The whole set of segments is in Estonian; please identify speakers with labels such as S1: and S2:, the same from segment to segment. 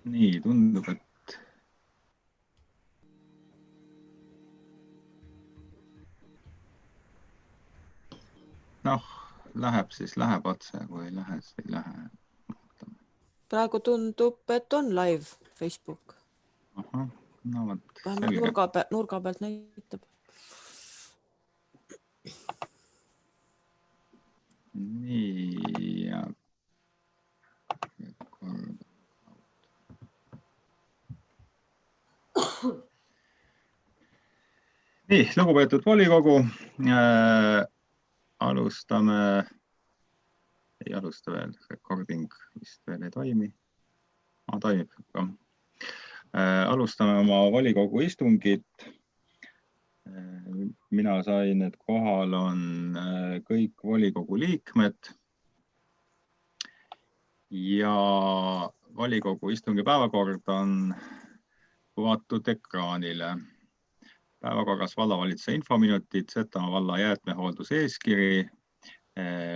S1: Nii, tundub, et läheb siis, läheb otse, kui ei lähe, siis ei lähe.
S2: Praegu tundub, et on live Facebook.
S1: Ahah, no võt,
S2: vähemalt nurga pealt näitab.
S1: Nii, ja nii, lugupeetud volikogu, alustame, ei alusta veel, recording vist veel ei toimi. Toimib ka. Alustame oma volikogu istungit. Mina sain, et kohal on kõik volikogu liikmed ja volikogu istungi päevakord on kuvatud ekraanile. Päevakorras vallavalitsuse infominutid, Setomaa valla jäätmehoolduse eeskiri,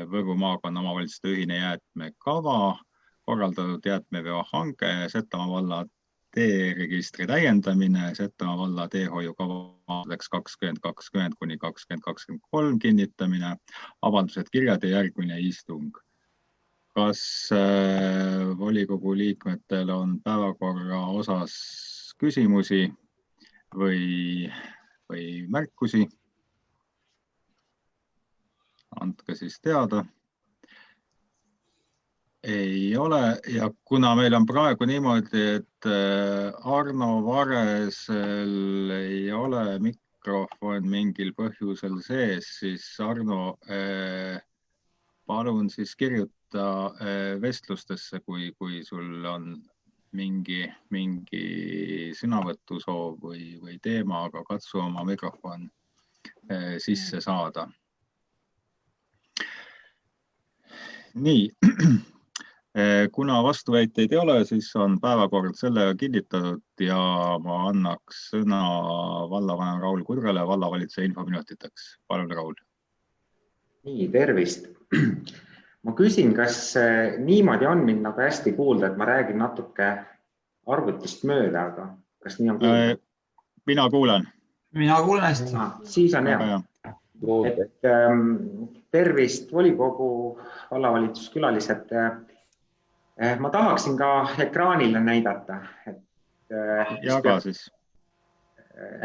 S1: Võru maakonna omavalitsuste ühine jäätmekava, korraldatud jäätmeveo hange, Setomaa valla teeregistri täiendamine, Setomaa valla teehoiukavadeks 2020–2023 kinnitamine, avaldused, kirjad ja järgmine istung. Kas volikogu liikmetel on päevakorra osas küsimusi või märkusi? Andke siis teada. Ei ole ja kuna meil on praegu niimoodi, et Arno Varesel ei ole mikrofon mingil põhjusel sees, siis Arno, palun siis kirjuta vestlustesse, kui sul on mingi sõnavõtusoov või teema, aga katsu oma mikrofon sisse saada. Nii, kuna vastuväiteid ei ole, siis on päevakord sellega kinnitatud ja ma annaks sõna vallavanem Raul Kudrele vallavalitsuse infominutiteks. Palun, Raul.
S3: Nii, tervist. Ma küsin, kas niimoodi on mind nagu hästi kuulda, et ma räägin natuke arvutist mööda, aga kas nii on kuulda?
S1: Mina kuulen.
S4: Mina kuulen hästi.
S3: Siis on hea. Tervist volikogu vallavalitsuskülalised. Ma tahaksin ka ekraanile näidata.
S1: Jaga siis.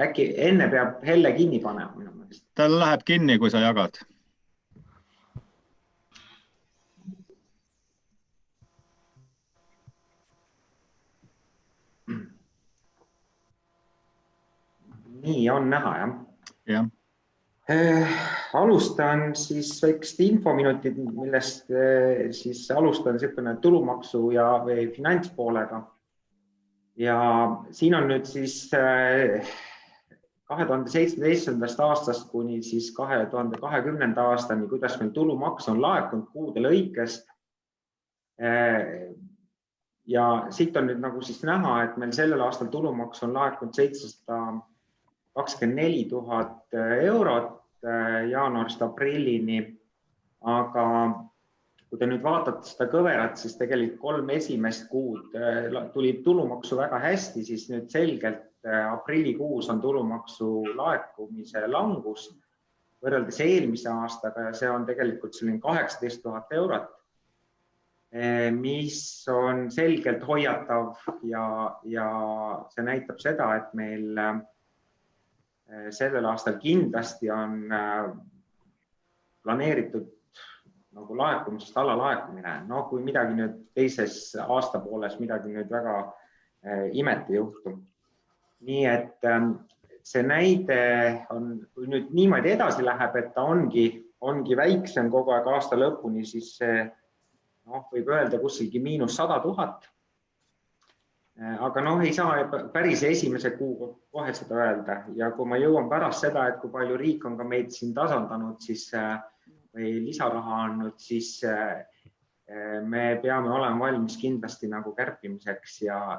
S3: Äkki enne peab Helle kinni panema minu mõelest.
S1: Tal läheb kinni, kui sa jagad.
S3: Nii on näha, jah?
S1: Jah.
S3: Alustan siis väikest infominutid, millest siis alustan tulumaksu ja finantspoolega. Ja siin on nüüd siis 2017. aastast kuni siis 2020. aastani, kuidas meil tulumaks on laekunud kuude lõikest. Ja siit on nüüd nagu siis näha, et meil sellel aastal tulumaks on laekunud 724 000 eurot jaanuarist aprillini, aga kui te nüüd vaatate seda kõverat, siis tegelikult 3 esimest kuud tuli tulumaksu väga hästi, siis nüüd selgelt aprillikuus on tulumaksu laekumise langus võrreldes eelmise aastaga ja see on tegelikult selline 18 000 eurot, mis on selgelt hoiatav ja see näitab seda, et meil sellel aastal kindlasti on planeeritud nagu laekumisest alalaekumine. No kui midagi nüüd teises aastapooles midagi nüüd väga imet ei juhtu. Nii et see näide on, kui nüüd niimoodi edasi läheb, et ta ongi väiksem kogu aeg aasta lõpuni, siis võib öelda kuskilgi -100 000. Aga ei saa päris esimese kuu kohe seda öelda ja kui ma jõuan pärast seda, et kui palju riik on ka meid siin tasandanud või lisaraha andnud, siis me peame olema valmis kindlasti nagu kärpimiseks ja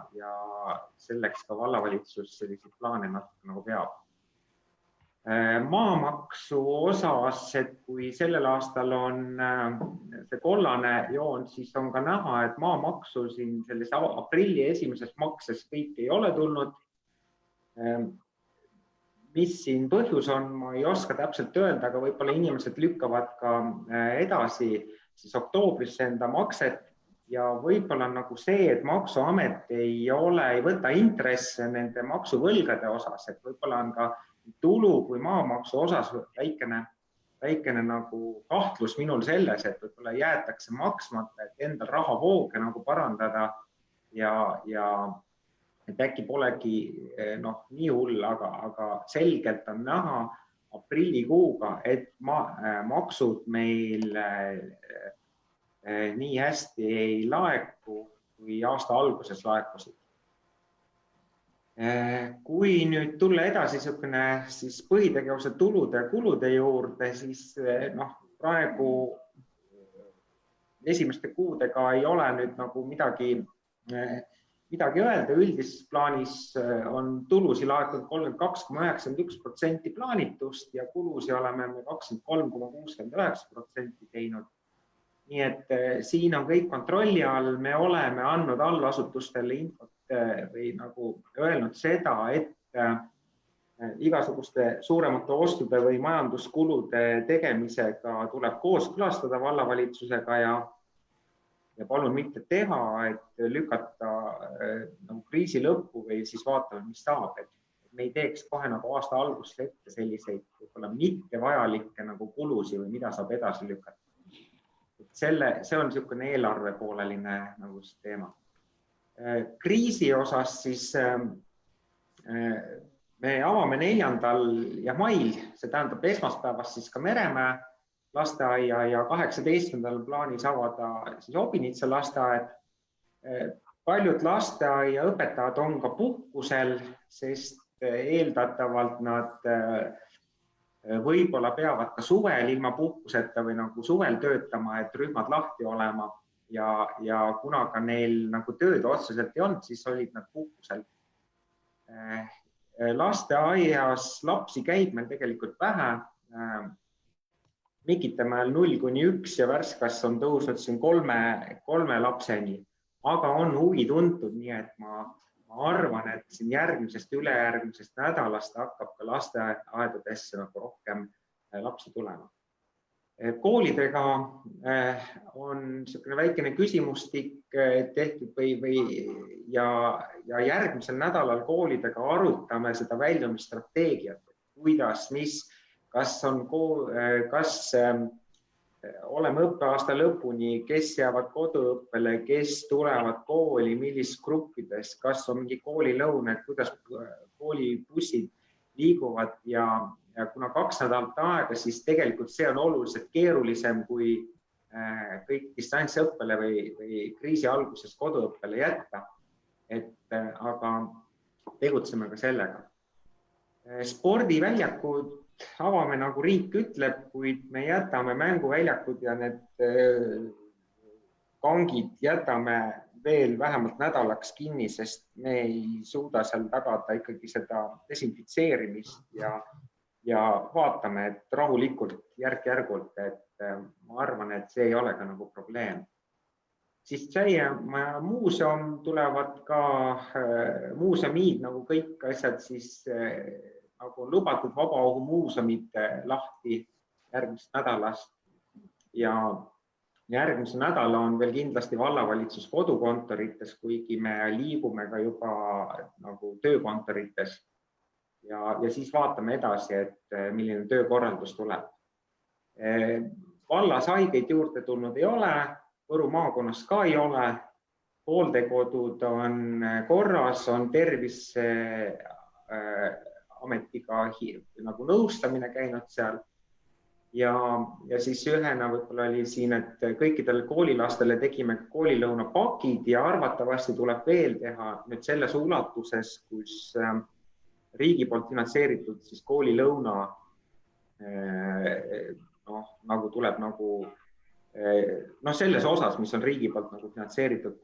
S3: selleks ka vallavalitsus selliseid plaane natuke nagu peab. Maamaksu osas, et kui sellel aastal on see kollane joon, siis on ka näha, et maamaksu siin sellise aprilli esimeses makses kõik ei ole tulnud. Mis siin põhjus on, ma ei oska täpselt öelda, aga võib-olla inimesed lükkavad ka edasi siis oktoobrisse enda makset ja võib-olla nagu see, et Maksuamet ei võta intresse nende maksuvõlgade osas, et võib-olla on ka tulu kui maamaksu osas väikene nagu kahtlus minul selles, et võib-olla jäetakse maksmata, et endal rahavooge nagu parandada ja et äkki polegi nii hull, aga selgelt on näha aprillikuuga, et maksud meil nii hästi ei laeku, kui aasta alguses laekusid. Kui nüüd tulla edasi siis põhitegevuse tulude ja kulude juurde, siis praegu esimeste kuudega ei ole nüüd nagu midagi öelda. Üldises plaanis on tulusi laekunud 32,91% plaanitust ja kulusi oleme 23,69% teinud. Nii et siin on kõik kontrolli all, me oleme andnud allasutustele infot või nagu öelnud seda, et igasuguste suuremate ostude või majanduskulude tegemisega tuleb kooskõlastada vallavalitsusega ja palun mitte teha, et lükata nagu kriisi lõppu või siis vaatame, mis saab. Et me ei teeks kohe nagu aasta algusest ette selliseid võib-olla mittevajalikke nagu kulusi või mida saab edasi lükata. See on niisugune eelarvepooleline nagu teema. Kriisi osas siis me avame 4. mail, see tähendab esmaspäevast siis ka Meremäe lasteaia ja 18. plaanis avada siis Obinitsa lasteaed. Paljud lasteaiaõpetajad on ka puhkusel, sest eeldatavalt nad võib-olla peavad ka suvel ilma puhkuseta või nagu suvel töötama, et rühmad lahti olema ja kuna ka neil nagu tööd otseselt ei olnud, siis olid nad puhkusel. Lasteaias lapsi käib meil tegelikult vähe. Mikitamäel 0–1 ja Värskas on tõusnud siin 3 lapseni, aga on huvi tuntud, nii et ma arvan, et siin järgmisest ülejärgmisest nädalast hakkab ka lasteaedadesse nagu rohkem lapsi tulema. Koolidega on niisugune väikene küsimustik tehtud ja järgmisel nädalal koolidega arutame seda väljumisstrateegiat, kuidas, kas oleme õppeaasta lõpuni, kes jäävad koduõppele, kes tulevad kooli, millistes gruppides, kas on mingi koolilõunad, kuidas koolibussid liiguvad ja kuna 2 nädalat aega, siis tegelikult see on oluliselt keerulisem kui kõik distantsõppele või kriisi alguses koduõppele jätta. Aga tegutseme ka sellega. Spordiväljakud avame, nagu riik ütleb, kuid me jätame mänguväljakud ja need kangid jätame veel vähemalt nädalaks kinni, sest me ei suuda seal tagada ikkagi seda desinfitseerimist ja vaatame, et rahulikult, järk-järgult, et ma arvan, et see ei ole ka nagu probleem. Siis muuseum tulevad ka muuseumid, nagu kõik asjad, siis nagu on lubatud vabaõhumuuseumid lahti järgmist nädalast ja järgmise nädala on veel kindlasti vallavalitsus kodukontorites, kuigi me liigume ka juba nagu töökontorites ja siis vaatame edasi, et milline töökorraldus tuleb. Vallas haigeid juurde tulnud ei ole, Võru maakonnas ka ei ole, hooldekodud on korras, on Terviseametiga nagu nõustamine käinud seal ja siis ühena võib-olla oli siin, et kõikidele koolilastele tegime koolilõunapakid ja arvatavasti tuleb veel teha nüüd selles ulatuses, kus riigi poolt finantseeritud siis koolilõuna nagu tuleb nagu selles osas, mis on riigi poolt nagu finantseeritud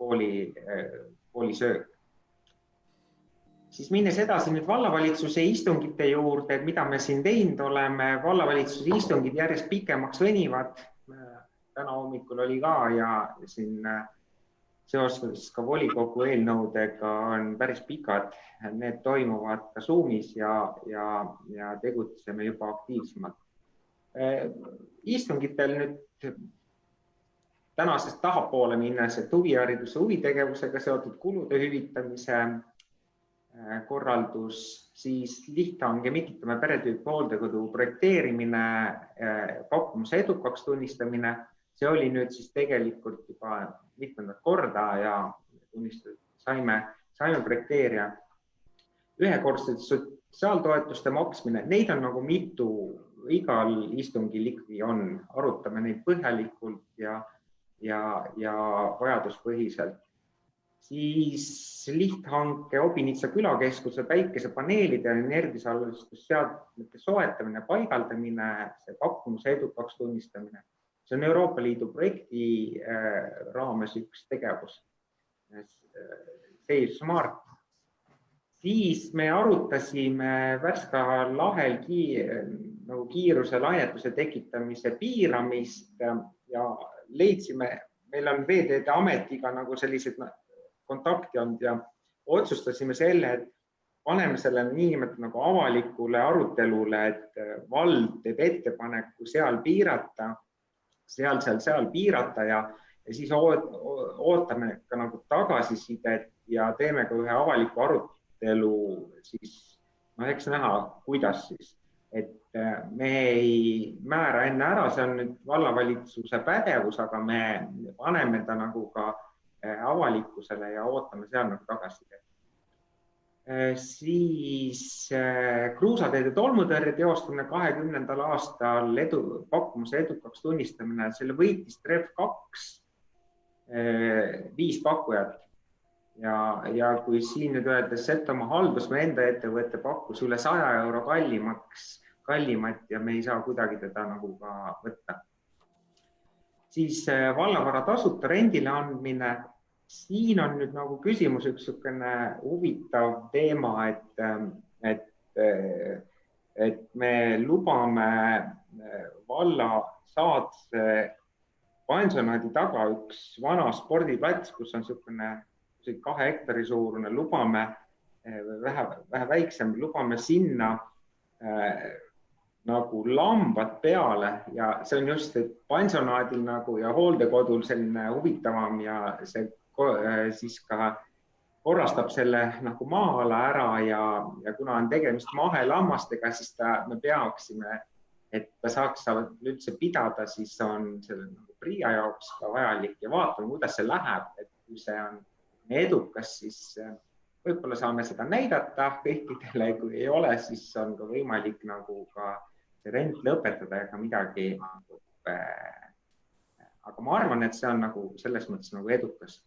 S3: koolisöök. Siis minnes edasi nüüd vallavalitsuse istungite juurde, et mida me siin teinud oleme, vallavalitsuse istungid järjest pikemaks venivad. Täna hommikul oli ka ja siin seoses ka volikogu eelnõudega on päris pikad. Need toimuvad ka Zoomis ja tegutseme juba aktiivsemalt. Istungitel nüüd tänasest tahapoole minnes, et huvihariduse huvitegevusega seotud kulude hüvitamise korraldus, siis lihthange Mikitamäe peretüüp hooldekodu projekteerimine, pakkumuse edukaks tunnistamine. See oli nüüd siis tegelikult juba mitmendat korda ja saime projekteerija. Ühekordselt sotsiaaltoetuste maksmine, neid on nagu mitu, igal istungil ikkagi on, arutame neid põhjalikult ja vajaduspõhiselt. Siis lihthanke Obinitsa külakeskuse päikesepaneelide ja energiasalvestusseadmete soetamine, paigaldamine, see pakkumuse edukaks tunnistamine. See on Euroopa Liidu projekti raames üks tegevus, Save Smart. Siis me arutasime Värska lahel kiiruse laietuse tekitamise piiramist ja leidsime, meil on Veeteede Ametiga nagu sellised kontakti olnud ja otsustasime selle, et paneme selle niimoodi nagu avalikule arutelule, et vald teeb ettepaneku seal piirata, seal piirata ja siis ootame ka nagu tagasisidet ja teeme ka ühe avaliku arutelu, siis eks näha, kuidas siis. Et me ei määra enne ära, see on nüüd vallavalitsuse pädevus, aga me paneme ta nagu ka avalikkusele ja ootame seal nagu tagasisidet. Siis kruusateede tolmutõrje teostamine 20. aastal pakkumuse edukaks tunnistamine, selle võitis Trev 2, 5 pakkujat. Ja kui siin nüüd öeldes Setomaa haldusme enda ettevõtte pakkus üle 100 euro kallimat ja me ei saa kuidagi teda nagu ka võtta. Siis vallavara tasuta rendile andmine. Siin on nüüd nagu küsimus üks niisugune huvitav teema, et me lubame valla saatse pansionaadi taga üks vana spordiplats, kus on niisugune 2 hektari suurune, lubame vähe väiksem, lubame sinna nagu lambad peale ja see on just pansionaadil nagu ja hooldekodul selline huvitavam ja see siis ka korrastab selle nagu maa-ala ära ja kuna on tegemist mahelammastega, siis me peaksime, et ta saaks üldse pidada, siis on selle nagu PRIA jaoks ka vajalik ja vaatame, kuidas see läheb, et kui see on edukas, siis võib-olla saame seda näidata kõikidele, kui ei ole, siis on ka võimalik nagu ka rent lõpetada ja ka midagi. Aga ma arvan, et see on nagu selles mõttes nagu edukas.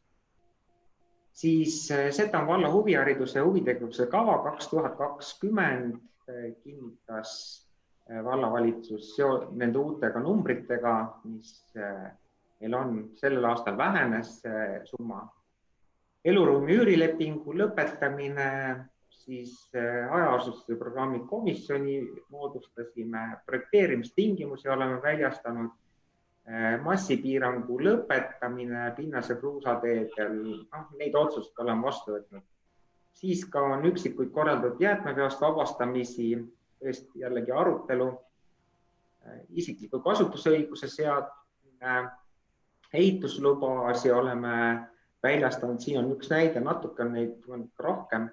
S3: Siis Setomaa valla huvihariduse ja huvitegevuse kava 2020 kinnitas vallavalitsus nende uutega numbritega, mis meil on sellel aastal vähenes summa. Eluruumi üürilepingu lõpetamine, siis hajaasustuse programmi komisjoni moodustasime, projekteerimistingimusi oleme väljastanud, massipiirangu lõpetamine pinnase kruusateedel, neid otsust oleme vastu võtnud. Siis ka on üksikuid korraldatud jäätmeveost vabastamisi, tõesti jällegi arutelu, isikliku kasutusõiguse seadmine, ehituslubasi oleme väljastanud, siin on üks näide, natuke on neid rohkem.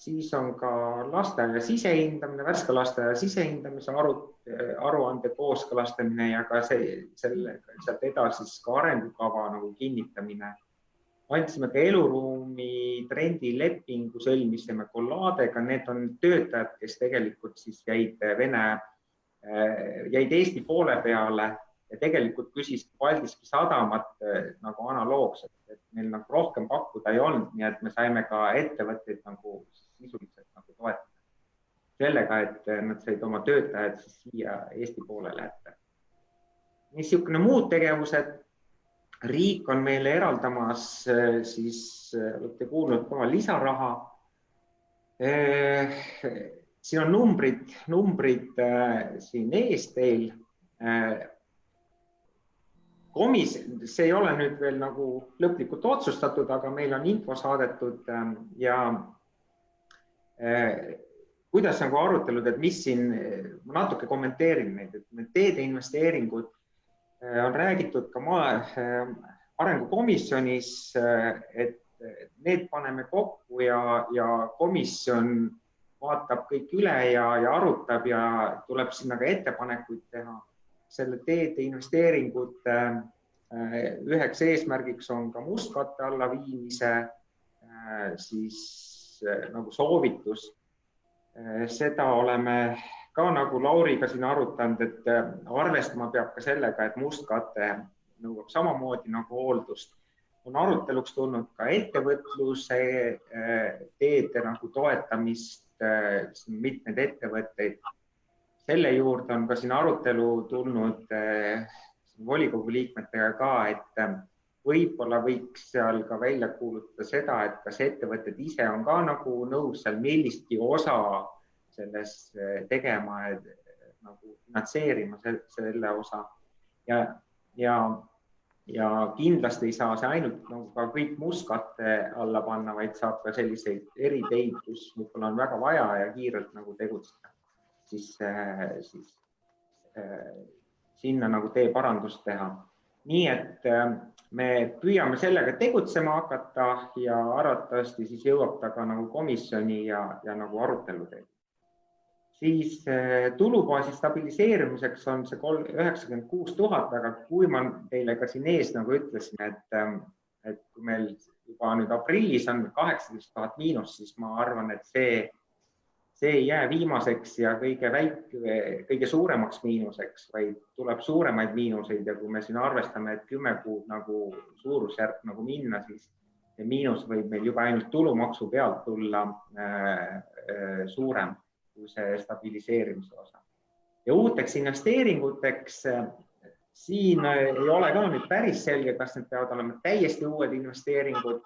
S3: Siis on ka lasteaia sisehindamine, Värska lasteaia sisehindamise aruande kooskõlastamine ja ka sealt edasi ka arengukava nagu kinnitamine. Andsime ka eluruumi trendilepingu, sõlmisime Kolladega, need on töötajad, kes tegelikult siis jäid Eesti poole peale ja tegelikult küsis Paldiski sadamat nagu analoogselt, et meil nagu rohkem pakkuda ei olnud, nii et me saime ka ettevõtteid nagu sisuliselt nagu toetada. Sellega, et nad said oma töötajad siis siia Eesti poolele ette. Niisugune muud tegevused, riik on meile eraldamas siis, olete kuulnud ka lisaraha Siin on numbrid siin ees teil. See ei ole nüüd veel nagu lõplikult otsustatud, aga meil on info saadetud ja kuidas nagu arutelud, et mis siin, ma natuke kommenteerin neid, et teede investeeringud on räägitud ka arengukomisjonis, et need paneme kokku ja komisjon vaatab kõik üle ja arutab ja tuleb sinna ka ettepanekuid teha. Selle teede investeeringute üheks eesmärgiks on ka mustkatte alla viimise siis nagu soovitus. Seda oleme ka nagu Lauriga siin arutanud, et arvestama peab ka sellega, et mustkate nõuab samamoodi nagu hooldust. On aruteluks tulnud ka ettevõtluse teede nagu toetamist, mitmeid ettevõtteid. Selle juurde on ka siin arutelu tulnud volikogu liikmetega ka, et võib-olla võiks seal ka välja kuulutada seda, et kas ettevõtted ise on ka nagu nõus seal millistki osa selles tegema, nagu finantseerima selle osa. Ja kindlasti ei saa see ainult nagu ka kõik mustkatte alla panna, vaid saab ka selliseid eriteid, kus võib-olla on väga vaja ja kiirelt nagu tegutseda. Siis sinna nagu tee parandust teha. Nii et me püüame sellega tegutsema hakata ja arvatavasti siis jõuab ta ka nagu komisjoni ja nagu arutelu teeb. Siis tulubaasi stabiliseerimiseks on see 96 000, aga kui ma teile ka siin ees nagu ütlesin, et kui meil juba nüüd aprillis on 18 000 miinus, siis ma arvan, et see ei jää viimaseks ja kõige suuremaks miinuseks, vaid tuleb suuremaid miinuseid ja kui me siin arvestame, et 10 kuud nagu suurusjärk nagu minna, siis see miinus võib meil juba ainult tulumaksu pealt tulla suurem kui see stabiliseerimise osa. Ja uuteks investeeringuteks siin ei ole ka nüüd päris selge, kas need peavad olema täiesti uued investeeringud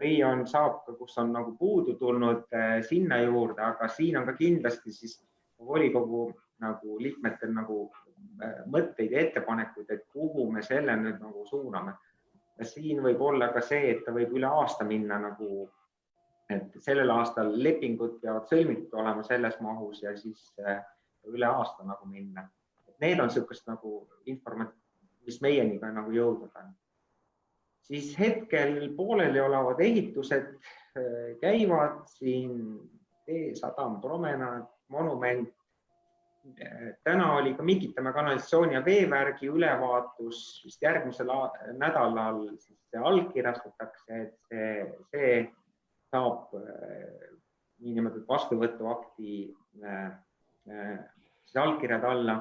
S3: või saab ka, kus on nagu puudu tulnud sinna juurde, aga siin on ka kindlasti siis volikogu nagu liikmetel nagu mõtteid ja ettepanekuid, et kuhu me selle nüüd nagu suuname. Ja siin võib olla ka see, et ta võib üle aasta minna nagu, et sellel aastal lepingud peavad sõlmitud olema selles mahus ja siis üle aasta nagu minna. Need on sellised nagu informatsioon, mis meieni ka nagu jõudnud on. Siis hetkel pooleli olevad ehitused käivad siin sadam, promenaad, monument. Täna oli ka Mikitamäe kanalisatsiooni ja veevärgi ülevaatus, vist järgmisel nädalal see allkirjastatakse, et see saab niinimetatud vastuvõtuakti allkirjad alla.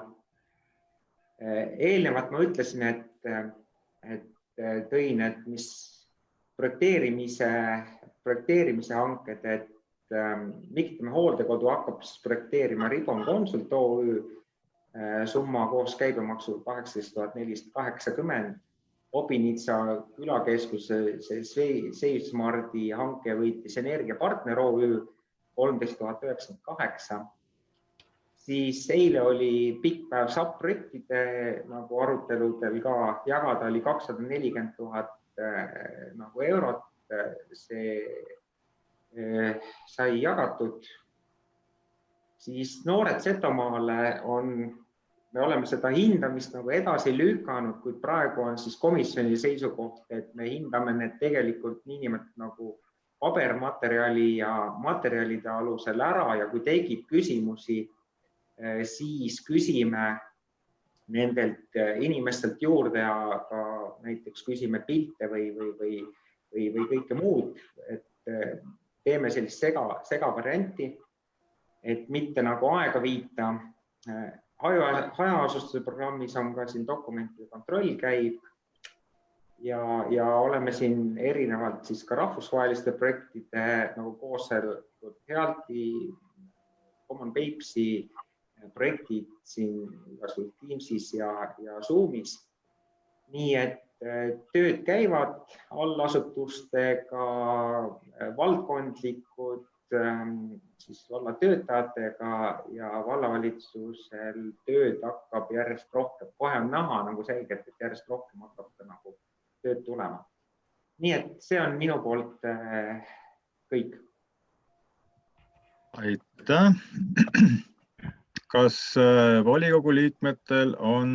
S3: Eelnevalt ma ütlesin, et tõin, et mis projekteerimise hanked, et Mikitamäe hooldekodu hakkab projekteerima Ribon Consult OÜ summa koos käibemaksu 18 480. Obinitsa külakeskuse Seismardi hanke võitis Energiapartner OÜ 13 098. Siis eile oli pikk päev SAP-projektide nagu aruteludel ka jagada oli 240 000 nagu eurot. See sai jagatud. Siis Noored Setomaale me oleme seda hindamist nagu edasi lükanud, kuid praegu on siis komisjoni seisukoht, et me hindame need tegelikult niinimetatud nagu pabermaterjali ja materjalide alusel ära ja kui tekib küsimusi, siis küsime nendelt inimestelt juurde ja ka näiteks küsime pilte või kõike muud, et teeme sellist segavarianti, et mitte nagu aega viita. Hajaasustuse programmis on ka siin dokumentide kontroll käib ja oleme siin erinevalt siis ka rahvusvaheliste projektide nagu koostööd Healthy, Common Papesi projektid siin Teamsis ja Zoomis. Nii et tööd käivad allasutustega, valdkondlikud siis valla töötajatega ja vallavalitsusel tööd hakkab järjest rohkem. Kohe on näha nagu selgelt, et järjest rohkem hakkab nagu tööd tulema. Nii et see on minu poolt kõik.
S1: Aitäh. Kas volikogu liikmetel on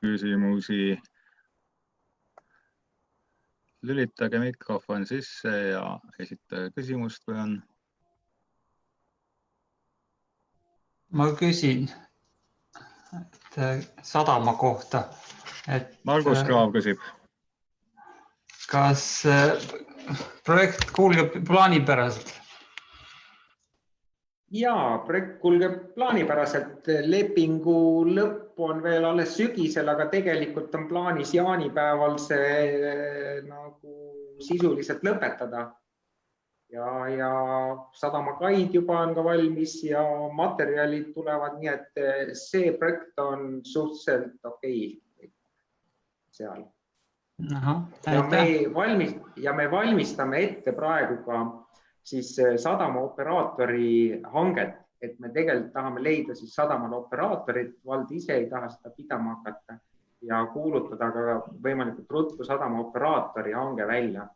S1: küsimusi? Lülitage mikrofon sisse ja esitage küsimust, kui on.
S4: Ma küsin sadama kohta.
S1: Margus Kraav küsib.
S4: Kas projekt kulgeb plaanipäraselt?
S3: Jaa, projekt kulgeb plaanipäraselt. Lepingu lõpp on veel alles sügisel, aga tegelikult on plaanis jaanipäeval see nagu sisuliselt lõpetada. Ja sadamakaid juba on ka valmis ja materjalid tulevad, nii et see projekt on suhteliselt okei seal. Ja me valmistame ette praegu ka siis sadama operaatori hanget, et me tegelikult tahame leida siis sadamale operaatorit, vald ise ei taha seda pidama hakata ja kuulutada ka võimalikult ruttu sadama operaatori hange välja.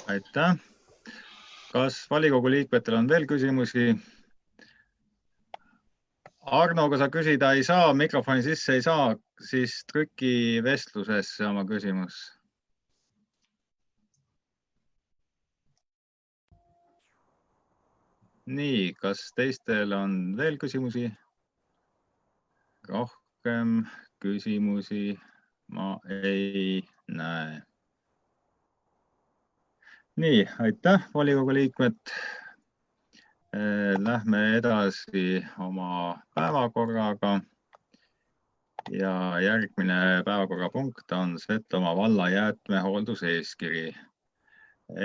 S1: Aitäh. Kas volikogu liikmetel on veel küsimusi? Arno, kui sa küsida ei saa, mikrofoni sisse ei saa, siis trüki vestlusesse oma küsimus. Nii, kas teistel on veel küsimusi? Rohkem küsimusi ma ei näe. Nii, aitäh, volikogu liikmed. Lähme edasi oma päevakorraga ja järgmine päevakorrapunkt on Setomaa valla jäätmehoolduseeskiri.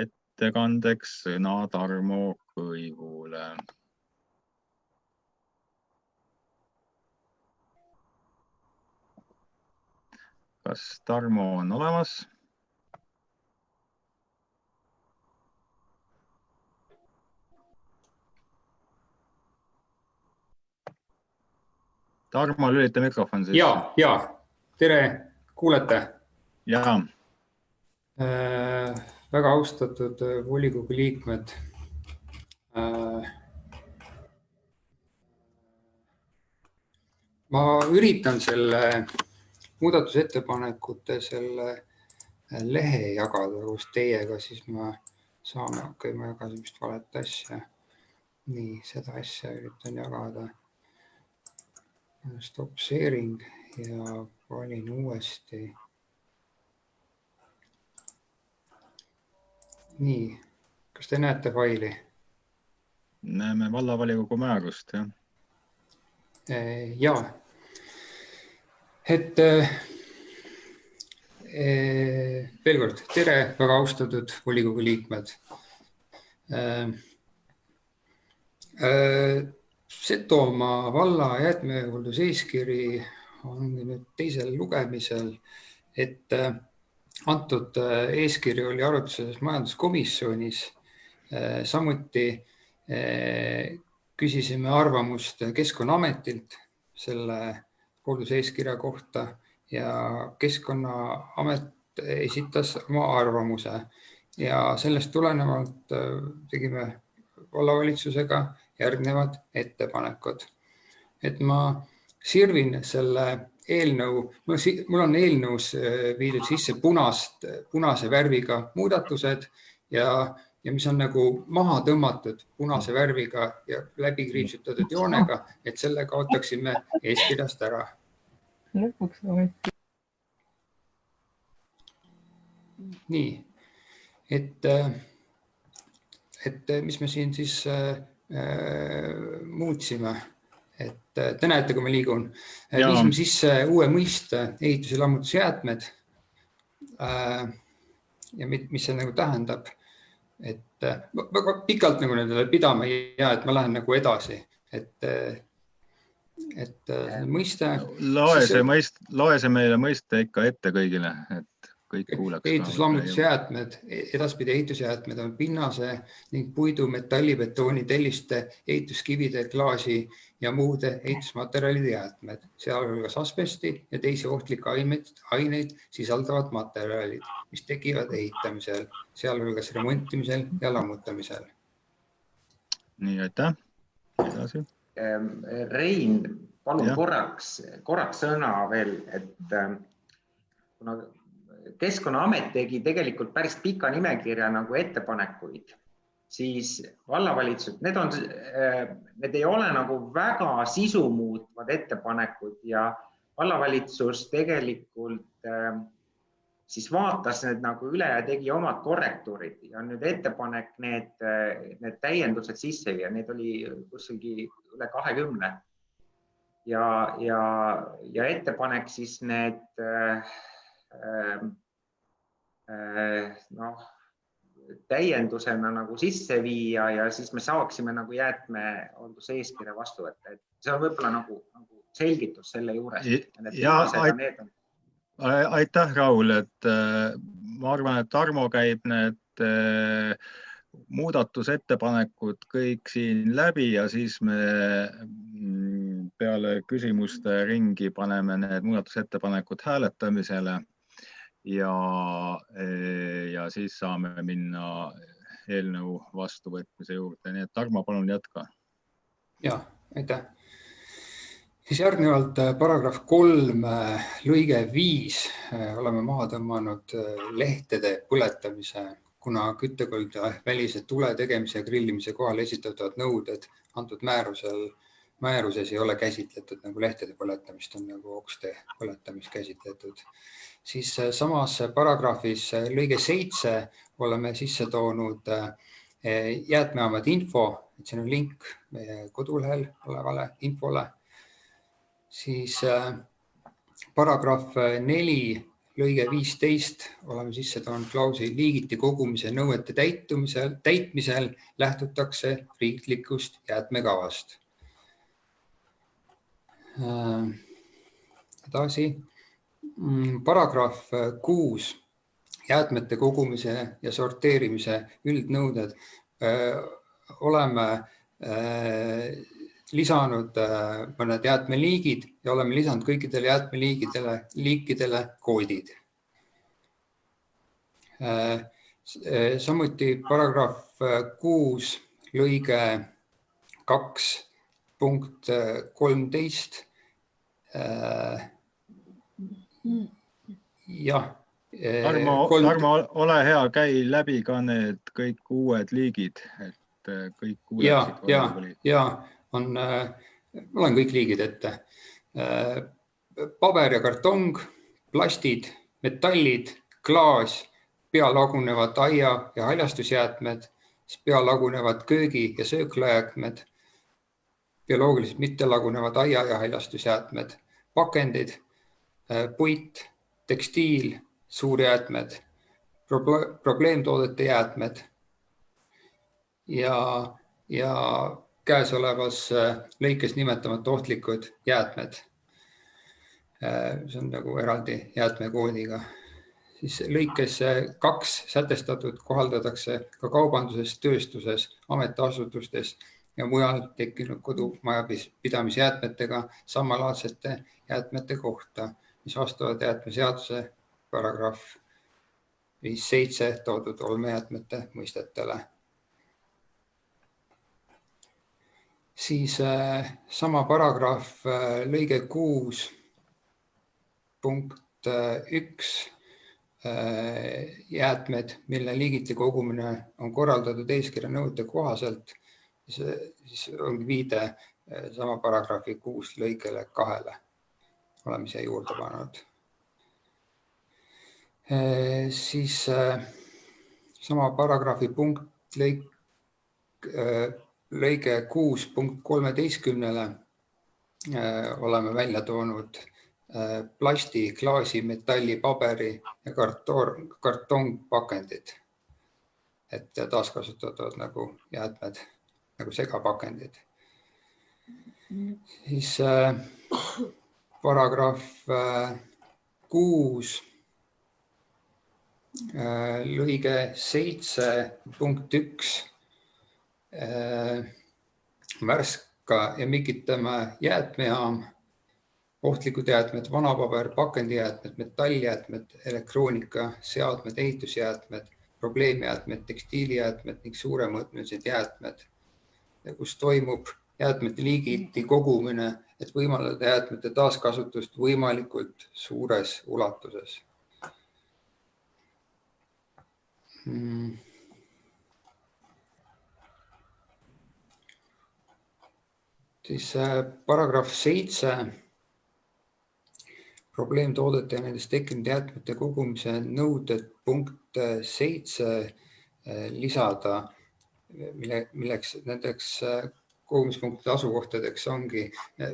S1: Ettekandeks sõna Tarmo Kõivule. Kas Tarmo on olemas? Tarmo, lülita mikrofon sisse.
S5: Ja, tere, kuulete?
S1: Jaa.
S5: Väga austatud volikogu liikmed. Ma üritan selle muudatusettepanekute selle lehe jagada koos teiega, siis ma saan, ma jagasin vist valet asja. Nii, seda asja üritan jagada. Stop sharing ja valin uuesti. Nii, kas te näete faili?
S1: Näeme vallavolikogu määrust, jah?
S5: Jaa. Et veel kord, tere, väga austatud volikogu liikmed. Setomaa valla jäätmehoolduseeskiri on nüüd teisel lugemisel, et antud eeskiri oli arutluses majanduskomisjonis. Samuti küsisime arvamust Keskkonnaametilt selle hoolduseeskirja kohta ja Keskkonnaamet esitas oma arvamuse ja sellest tulenevalt tegime vallavalitsusega järgnevad ettepanekud. Et ma sirvin selle eelnõu, mul on eelnõus viidud sisse punase värviga muudatused ja mis on nagu maha tõmmatud punase värviga ja läbi kriipsutatud joonega, et selle kaotaksime eeskirjast ära. Nii, et mis me siin siis muutsime, et te näete, kui ma liigun. Viisime sisse uue mõiste ehitus- ja lammutusjäätmed ja mis see nagu tähendab, et väga pikalt nagu nendele pidama ei jää, et ma lähen nagu edasi, et mõiste.
S1: Loe see meile mõiste ikka ette kõigile, et kõik kuuleks.
S5: Ehituslammutusjäätmed, edaspidi ehitusjäätmed on pinnase ning puidu, metalli, betooni, telliste, ehituskivide, klaasi ja muude ehitusmaterjalide jäätmed, sealhulgas asbesti ja teisi ohtlikke aineid sisaldavad materjalid, mis tekivad ehitamisel, sealhulgas remontimisel ja lammutamisel.
S1: Nii, aitäh. Edasi.
S3: Rein, palun korraks sõna veel, et kuna Keskkonnaamet tegi tegelikult päris pika nimekirja nagu ettepanekuid, siis vallavalitsus, need ei ole nagu väga sisumuutvad ettepanekud ja vallavalitsus tegelikult siis vaatas need nagu üle ja tegi omad korrektuurid ja nüüd ettepanek need täiendused sisse viia, need oli kuskilgi üle 20 ja ettepanek siis need täiendusena nagu sisse viia ja siis me saaksime nagu jäätmehoolduse eeskirja vastu võtta. See on võib-olla nagu selgitus selle juures.
S1: Aitäh, Raul, et ma arvan, et Tarmo käib need muudatusettepanekud kõik siin läbi ja siis me peale küsimuste ringi paneme need muudatusettepanekud hääletamisele ja siis saame minna eelnõu vastuvõtmise juurde. Nii et Tarmo, palun jätka.
S5: Ja, aitäh. Siis järgnevalt paragrahv 3 lõige 5 oleme maha tõmmanud lehtede põletamise, kuna küttekolde välise tule tegemise ja grillimise kohal esitatavad nõuded antud määruses ei ole käsitletud nagu lehtede põletamist, on nagu okste põletamist käsitletud. Siis samas paragrahvis lõige 7 oleme sisse toonud jäätmeameti info, et siin on link meie kodulehel olevale infole. Siis paragrahv 4 lõige 15 oleme sisse toonud klausli liigiti kogumise nõuete täitmisel lähtutakse riiklikust jäätmekavast. Edasi, paragrahv 6 jäätmete kogumise ja sorteerimise üldnõuded oleme lisanud mõned jäätmeliigid ja oleme lisanud kõikidele jäätmeliikidele koodid. Samuti paragrahv 6 lõige 2 punkt 13.
S1: Tarmo, ole hea, käi läbi ka need kõik uued liigid, et kõik kuuleksid.
S5: Olen kõik liigid ette. Paber ja kartong, plastid, metallid, klaas, pealagunevad aia- ja haljastusjäätmed, pealagunevad köögi- ja sööklajäätmed, bioloogiliselt mittelagunevad aia- ja haljastusjäätmed, pakendid, puit, tekstiil, suurjäätmed, probleemtoodete jäätmed ja käesolevas lõikes nimetamata ohtlikud jäätmed. See on nagu eraldi jäätmekoodiga. Siis lõikes 2 sätestatud kohaldatakse ka kaubanduses, tööstuses, ametiasutustes ja mujal tekkinud kodumajapidamisjäätmetega samalaadsete jäätmete kohta, mis vastavad jäätmeseaduse paragrahv 5.7 toodud olmejäätmete mõistetele. Siis sama paragrahv lõige 6 punkt 1 jäätmed, mille liigiti kogumine on korraldatud eeskirja nõuete kohaselt, siis on viide sama paragrahvi 6 lõikele 2. Oleme siia juurde pannud. Siis sama paragrahvi punkt lõige 6 punkt 13 oleme välja toonud plasti, klaasi, metalli, paberi ja kartongpakendid, et taaskasutatavad nagu jäätmed, nagu segapakendid. Siis paragrahv 6 lõige 7.1 Värska ja Mikitamäe jäätmejaam, ohtlikud jäätmed, vanapaber, pakendijäätmed, metalljäätmed, elektroonika, seadmed, ehitusjäätmed, probleemjäätmed, tekstiilijäätmed ning suuremõõtmelised jäätmed, kus toimub jäätmete liigiti kogumine, et võimaldada jäätmete taaskasutust võimalikult suures ulatuses. Siis paragrahv 7, probleemtoodete ja nendest tekkinud jäätmete kogumise nõuded punkt 7 lisada, milleks nendeks kogumispunktide asukohtadeks ongi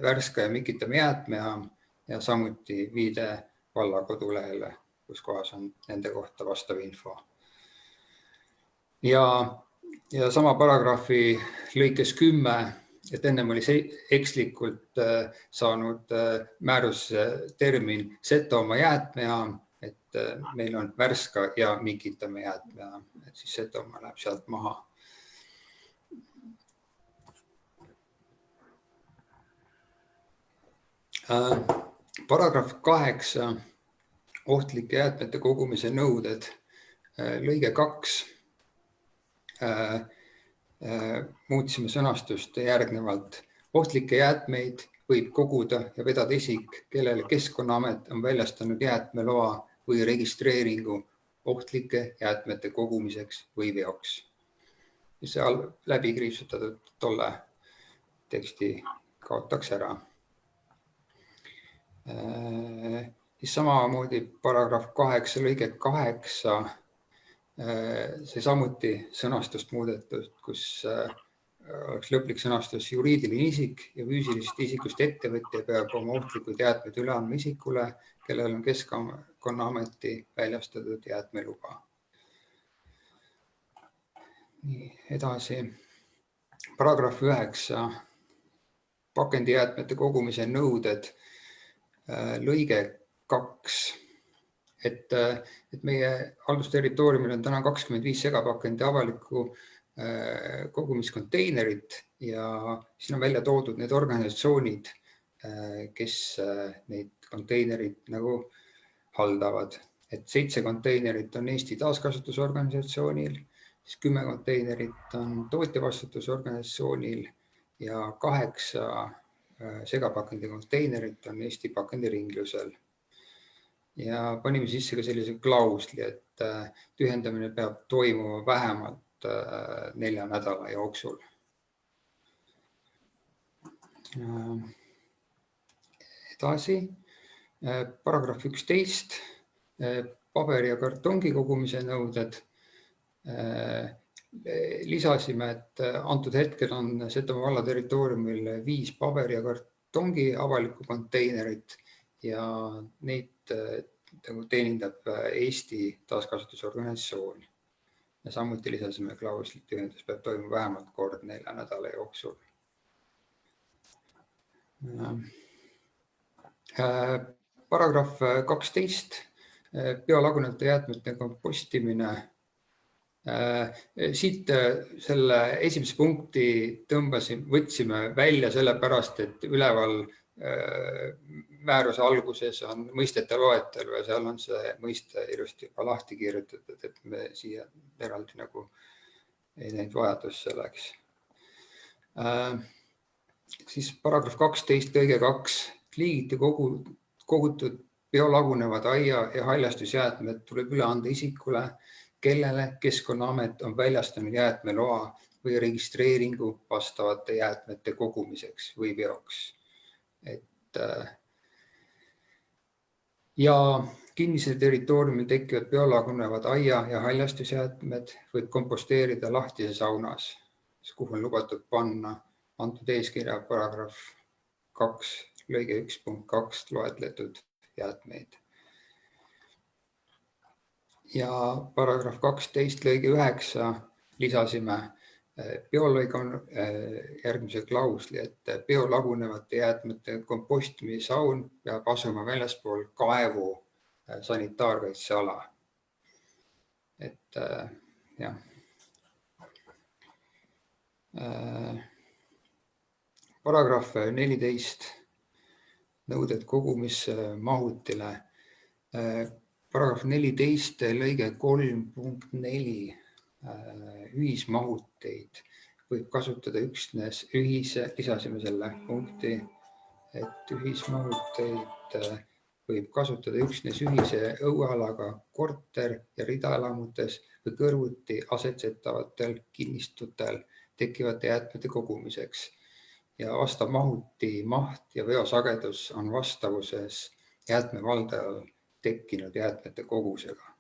S5: Värska ja Mikitamäe jäätmejaam ja samuti viide valla kodulehele, kus kohas on nende kohta vastav info. Ja sama paragrahvi lõikes 10, et ennem oli ekslikult saanud määruse termin Setomaa jäätmejaam, et meil on Värska ja Mikitamäe jäätmejaam, et siis Setomaa läheb sealt maha. Paragrahv 8, ohtlike jäätmete kogumise nõuded, lõige 2. Muutsime sõnastust järgnevalt. Ohtlikke jäätmeid võib koguda ja vedada isik, kellele Keskkonnaamet on väljastanud jäätmeloa või registreeringu ohtlike jäätmete kogumiseks või veoks. Ja seal läbi kriipsutatud tolle teksti kaotaks ära. Siis samamoodi paragrahv 8, lõige 8, see samuti sõnastust muudetud, kus oleks lõplik sõnastus juriidiline isik ja füüsilisest isikust ettevõtja peab oma ohtlikud jäätmed üle andma isikule, kellel on Keskkonnaameti väljastatud jäätmeluba. Nii, edasi. Paragrahv 9, pakendijäätmete kogumise nõuded, lõige 2. Et meie haldusterritooriumil on täna 25 segapakendi avalikku kogumiskonteinerit ja siin on välja toodud need organisatsioonid, kes neid konteinerid nagu haldavad. Et 7 konteinerit on Eesti Taaskasutusorganisatsioonil, siis 10 konteinerit on tootjavastutusorganisatsioonil ja 8 segapakendi konteinerit on Eesti pakendiringlusel. Ja panime sisse ka sellise klausli, et tühjendamine peab toimuma vähemalt 4 nädala jooksul. Edasi, paragrahv 11, paberi ja kartongi kogumise nõuded. Lisasime, et antud hetkel on Setomaa valla territooriumil 5 paberi ja kartongi avalikku konteinerit ja neid teenindab Eesti Taaskasutusorganisatsioon. Ja samuti lisasime klauslit, tühjendus peab toimuma vähemalt kord 4 nädala jooksul. Paragrahv 12, biolagunevate jäätmete kompostimine. Siit selle esimese punkti võtsime välja sellepärast, et üleval määruse alguses on mõistete loetelu ja seal on see mõiste ilusti juba lahti kirjutatud, et me siia eraldi nagu ei näinud vajadus selleks. Siis paragrahv 12, lõige 2, liigiti kogutud biolagunevad aia- ja haljastusjäätmed tuleb üle anda isikule, kellele Keskkonnaamet on väljastanud jäätmeloa või registreeringu vastavate jäätmete kogumiseks või veoks. Ja kinnise territooriumil tekkivad biolagunevad aia- ja haljastusjäätmed võib komposteerida lahtises saunas, kuhu on lubatud panna antud eeskirja paragrahv 2 lõige 1.2 loetletud jäätmeid. Ja paragrahv 12 lõige 9 lisasime biolõiga järgmise klausli, et biolagunevate jäätmete kompostimise saun peab asuma väljaspool kaevu sanitaarkaitseala. et jah. Paragrahv 14, nõuded kogumismahutile. Paragrahv 14 lõige 3.4 ühismahuteid võib kasutada üksnes lisasime selle punkti, et ühismahuteid võib kasutada üksnes ühise õuealaga korter- ja ridaelamutes või kõrvuti asetsetavatel kinnistutel tekkivate jäätmete kogumiseks ja vastav mahuti maht ja veosagedus on vastavuses jäätmevaldajal tekkinud jäätmete kogusega.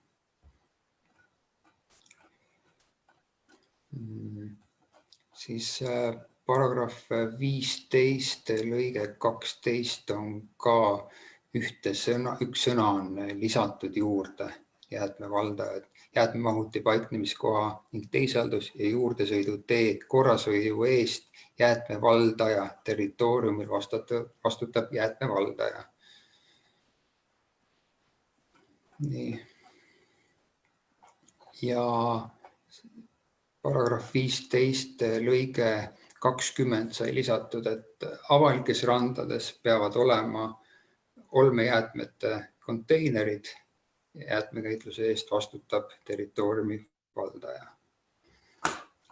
S5: Siis paragrahv 15 lõige 12 on ka üks sõna on lisatud juurde jäätmevaldajad, jäätmemahuti paiknemiskoha ning teisaldus ja juurdesõidu tee korrashoiu eest jäätmevaldaja territooriumil vastutab jäätmevaldaja. Nii. Ja paragrahv 15 lõige 20 sai lisatud, et avalikes randades peavad olema olmejäätmete konteinerid. Jäätmekäitluse eest vastutab territooriumi valdaja.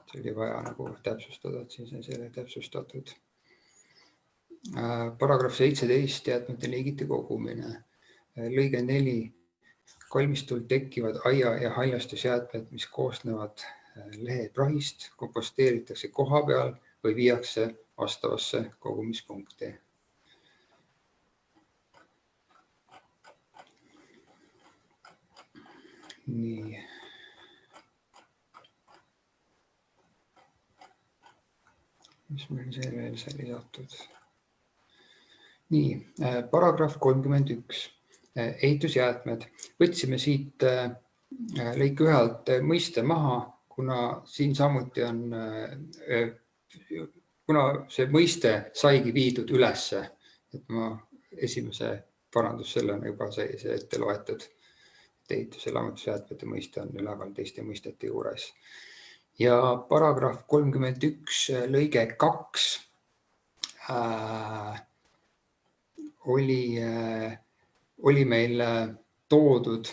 S5: See oli vaja nagu täpsustada, et siis on selle täpsustatud. Paragrahv 17 jäätmete liigiti kogumine. Lõige 4. Kalmistul tekivad aia- ja haljastusjäätmed, mis koosnevad leheprahist, komposteeritakse koha peal või viiakse vastavasse kogumispunkti. Nii. Mis meil veel sai lisatud? Nii, paragrahv 31. Ehitusjäätmed. Võtsime siit lõike 1 mõiste maha, kuna siin samuti on, kuna see mõiste saigi viidud ülesse, et ma esimese parandus sellena juba sai see ette loetud. Ehitus- ja laevatusjäätmete mõiste on üleval teiste mõistete juures. Ja paragrahv 31 lõige 2 oli meil toodud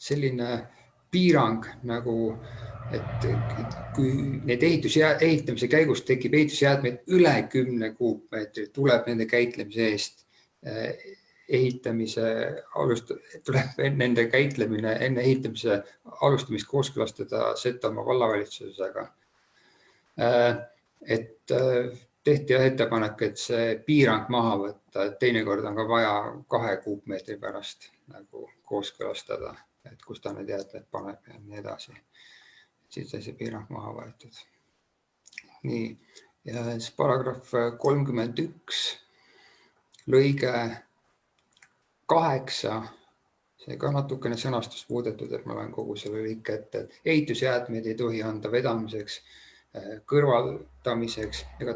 S5: selline piirang nagu, et kui need ehitamise käigus tekib ehitusjäätmeid üle 10 kuupmeetri, tuleb nende käitlemise eest tuleb nende käitlemine enne ehitamise alustamist kooskõlastada Setomaa vallavalitsusega. Et tehti ettepanek, et see piirang maha võtta, et teinekord on ka vaja 2 kuupmeetri pärast nagu kooskõlastada, et kus ta need jäätmed paneb ja nii edasi. Siis see piirang maha võetud. Nii, ja siis paragrahv 31 lõige 8, see ka natukene sõnastust muudetud, et ma olen kogu selle lõike ette, et ehitusjäätmeid ei tohi anda vedamiseks, kõrvaldamiseks ega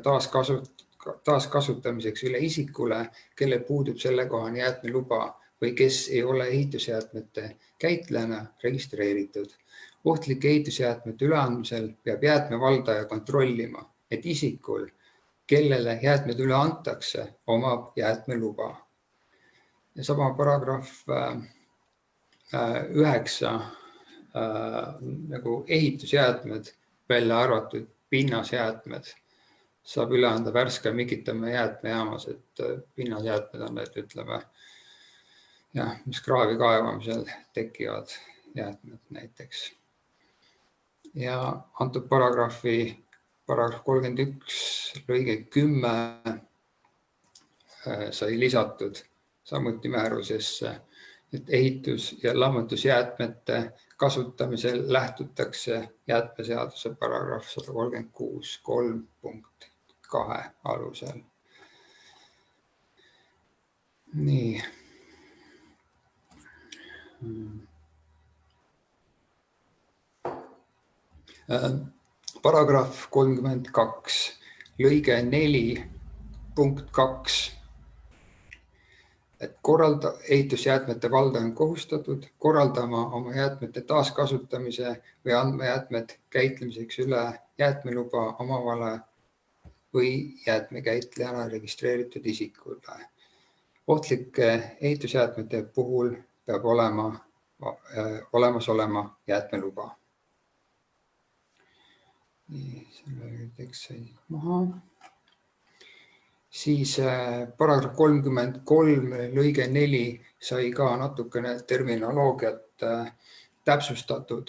S5: taaskasutamiseks üle isikule, kellel puudub sellekohane jäätmeluba või kes ei ole ehitusjäätmete käitlejana registreeritud. Ohtlike ehitusjäätmete üleandmisel peab jäätmevaldaja kontrollima, et isikul, kellele jäätmed üle antakse, omab jäätmeluba. Ja sama paragrahv 9 nagu ehitusjäätmed, välja arvatud pinnasjäätmed, saab üle anda Värska Mikitamäe jäätmejaamas, et pinnasjäätmed on need, ütleme, mis kraavi kaevamisel tekivad jäätmed näiteks. Ja antud paragrahv 31 lõige 10 sai lisatud samuti määrusesse, et ehitus- ja lammutusjäätmete kasutamisel lähtutakse jäätmeseaduse paragrahv 136.3.2 alusel. Nii. Paragrahv 32, lõige 4, punkt 2. et ehitusjäätmete valdaja on kohustatud korraldama oma jäätmete taaskasutamise või andma jäätmed käitlemiseks üle jäätmeluba omavale või jäätmekäitlejana registreeritud isikule. Ohtlike ehitusjäätmete puhul peab olemas olema jäätmeluba. Nii, selle tekst sai maha. Siis paragrahv 33 lõige 4 sai ka natukene terminoloogiat täpsustatud,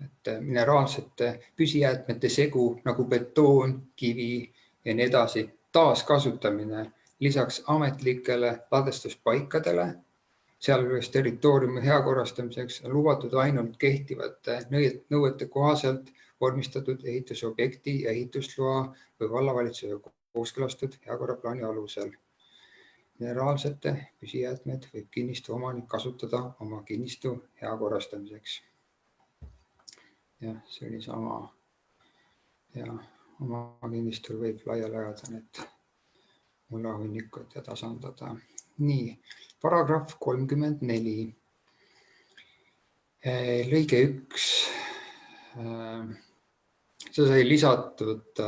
S5: et mineraalsete püsijäätmete segu nagu betoon, kivi ja nii edasi taaskasutamine lisaks ametlikele ladestuspaikadele, sealjuures territooriumi heakorrastamiseks on lubatud ainult kehtivate nõuete kohaselt vormistatud ehitusobjekti ja ehitusloa või vallavalitsuse kooskõlastatud heakorraplaani alusel. Mineraalsete püsijäätmed võib kinnistu omanik kasutada oma kinnistu heakorrastamiseks. Jah, see oli sama. Ja oma kinnistul võib laiali ajada need mullahunnikud ja tasandada. Nii, paragrahv 34. Lõige 1. See sai lisatud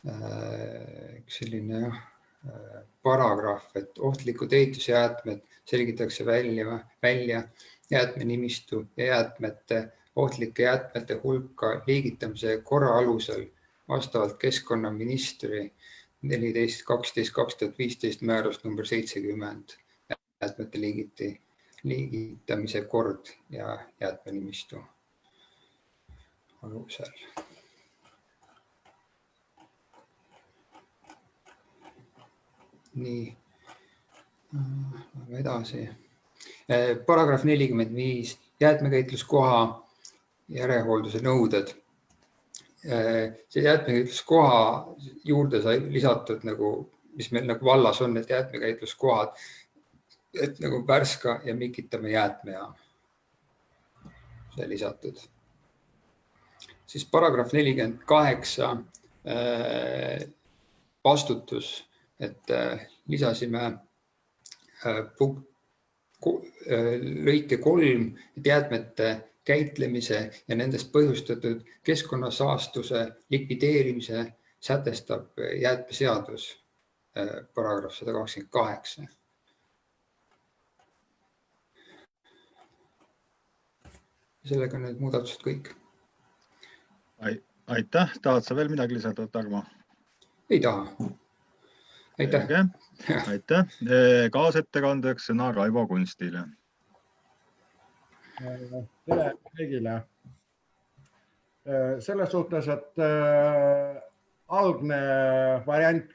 S5: üks selline paragrahv, et ohtlikud ehitusjäätmed selgitakse välja jäätmenimistu ja ohtlike jäätmete hulka liigitamise korra alusel vastavalt keskkonnaministri 14.12.2015 määrus number 70 jäätmete liigitamise kord ja jäätmenimistu alusel. Nii, edasi. Paragrahv 45, jäätmekäitluskoha järelhoolduse nõuded. See jäätmekäitluskoha juurde sai lisatud, mis meil nagu vallas on, need jäätmekäitluskohad, et nagu Värska ja Mikitamäe jäätmejaam. See lisatud. Siis paragrahv 48, vastutus, et lisasime lõike 3, et jäätmete käitlemise ja nendest põhjustatud keskkonnasaastuse likvideerimise sätestab jäätmeseadus paragrahv 128. Sellega on need muudatused kõik.
S1: Aitäh. Tahad sa veel midagi lisada, Tarmo?
S5: Ei taha. Aitäh.
S1: Aitäh. Kaasettekandeks sõna Raivo Kunstile.
S6: Tere kõigile. Selles suhtes, et algne variant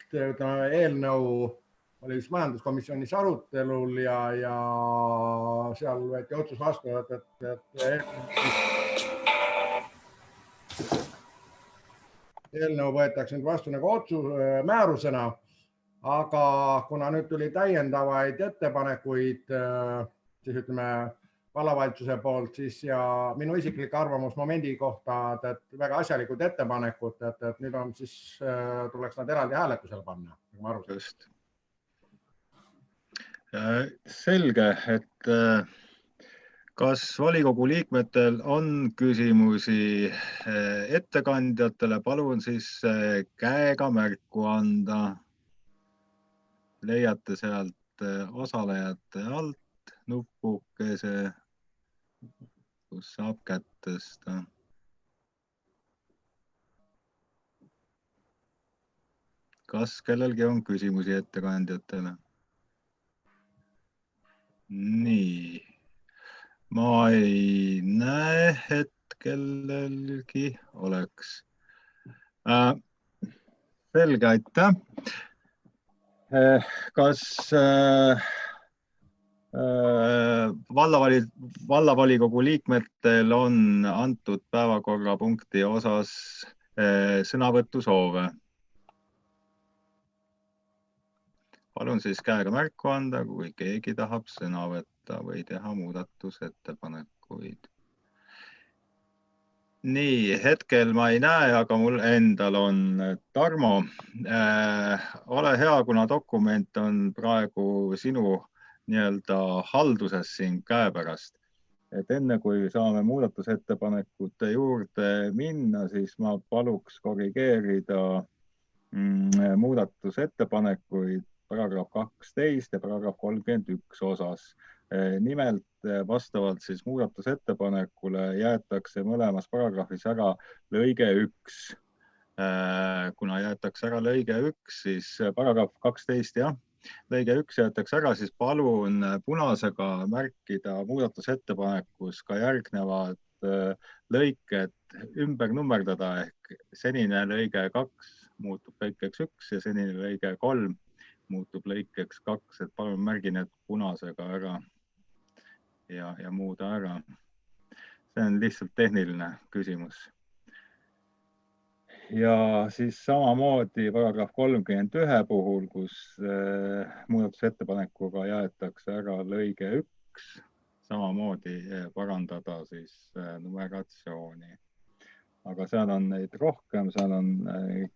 S6: eelnõu oli majanduskomisjonis arutelul ja seal võeti otsus vastu, et eelnõu võetakse nüüd vastu nagu määrusena, aga kuna nüüd tuli täiendavaid ettepanekuid, siis ütleme vallavalitsuse poolt siis ja minu isiklik arvamus momendi kohta, et väga asjalikud ettepanekud, et nüüd on siis, tuleks nad eraldi hääletusele panna.
S1: Just. Selge, et kas volikogu liikmetel on küsimusi ettekandjatele, palun siis käega märku anda. Leiate sealt osalejate alt nupukese, kus saab kätt tõsta. Kas kellelgi on küsimusi ettekandjatele? Nii. Ma ei näe, et kellelgi oleks. Selge, aitäh. Kas vallavolikogu liikmetel on antud päevakorrapunkti osas sõnavõtusoove? Palun siis käega märku anda, kui keegi tahab sõna võtta või teha muudatusettepanekuid. Nii, hetkel ma ei näe, aga mul endal on. Tarmo, ole hea, kuna dokument on praegu sinu nii-öelda halduses siin käepärast. Et enne kui saame muudatusettepanekute juurde minna, siis ma paluks korrigeerida muudatusettepanekuid paragrahv 12 ja paragrahv 31 osas. Nimelt vastavalt siis muudatusettepanekule jäetakse mõlemas paragrahvis ära lõige 1. Kuna jäetakse ära lõige 1, siis paragrahv 12, jah, lõige 1 jäetakse ära, siis palun punasega märkida muudatusettepanekus ka järgnevad lõiked ümber nummerdada ehk senine lõige 2 muutub lõikeks 1 ja senine lõige 3 muutub lõikeks 2, et palun märgi need punasega ära ja muuda ära. See on lihtsalt tehniline küsimus. Ja siis samamoodi paragrahv 31 puhul, kus muudatusettepanekuga jäetakse ära lõige 1, samamoodi parandada siis numeratsiooni. Aga seal on neid rohkem, seal on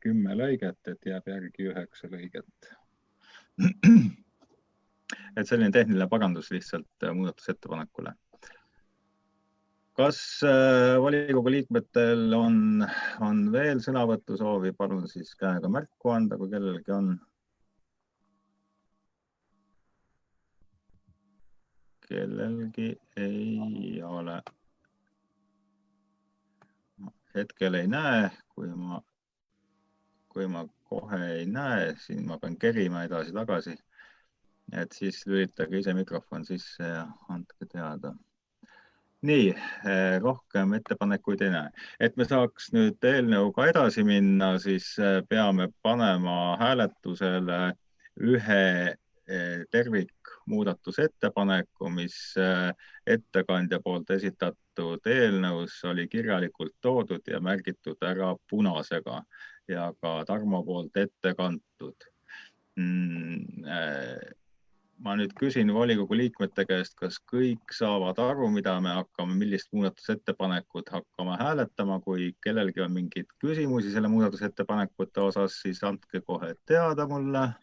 S1: 10 lõiget, et jääb järgi 9 lõiget. Et selline tehniline parandus lihtsalt muudatusettepanekule. Kas volikogu liikmetel on veel sõnavõtusoovi? Palun siis käega märku anda, kui kellelgi on. Kellelgi ei ole. Hetkel ei näe, kui ma kohe ei näe, siin ma pean kerima edasi-tagasi, et siis lülitage ise mikrofon sisse ja andke teada. Nii, rohkem ettepanekuid ei näe. Et me saaks nüüd eelnõuga edasi minna, siis peame panema hääletusele ühe tervikmuudatusettepaneku, mis ettekandja poolt esitatud eelnõus oli kirjalikult toodud ja märgitud ära punasega ja ka Tarmo poolt ette kantud. Ma nüüd küsin volikogu liikmete käest, kas kõik saavad aru, millist muudatusettepanekut hakkame hääletama. Kui kellelgi on mingid küsimusi selle muudatusettepanekute osas, siis andke kohe teada mulle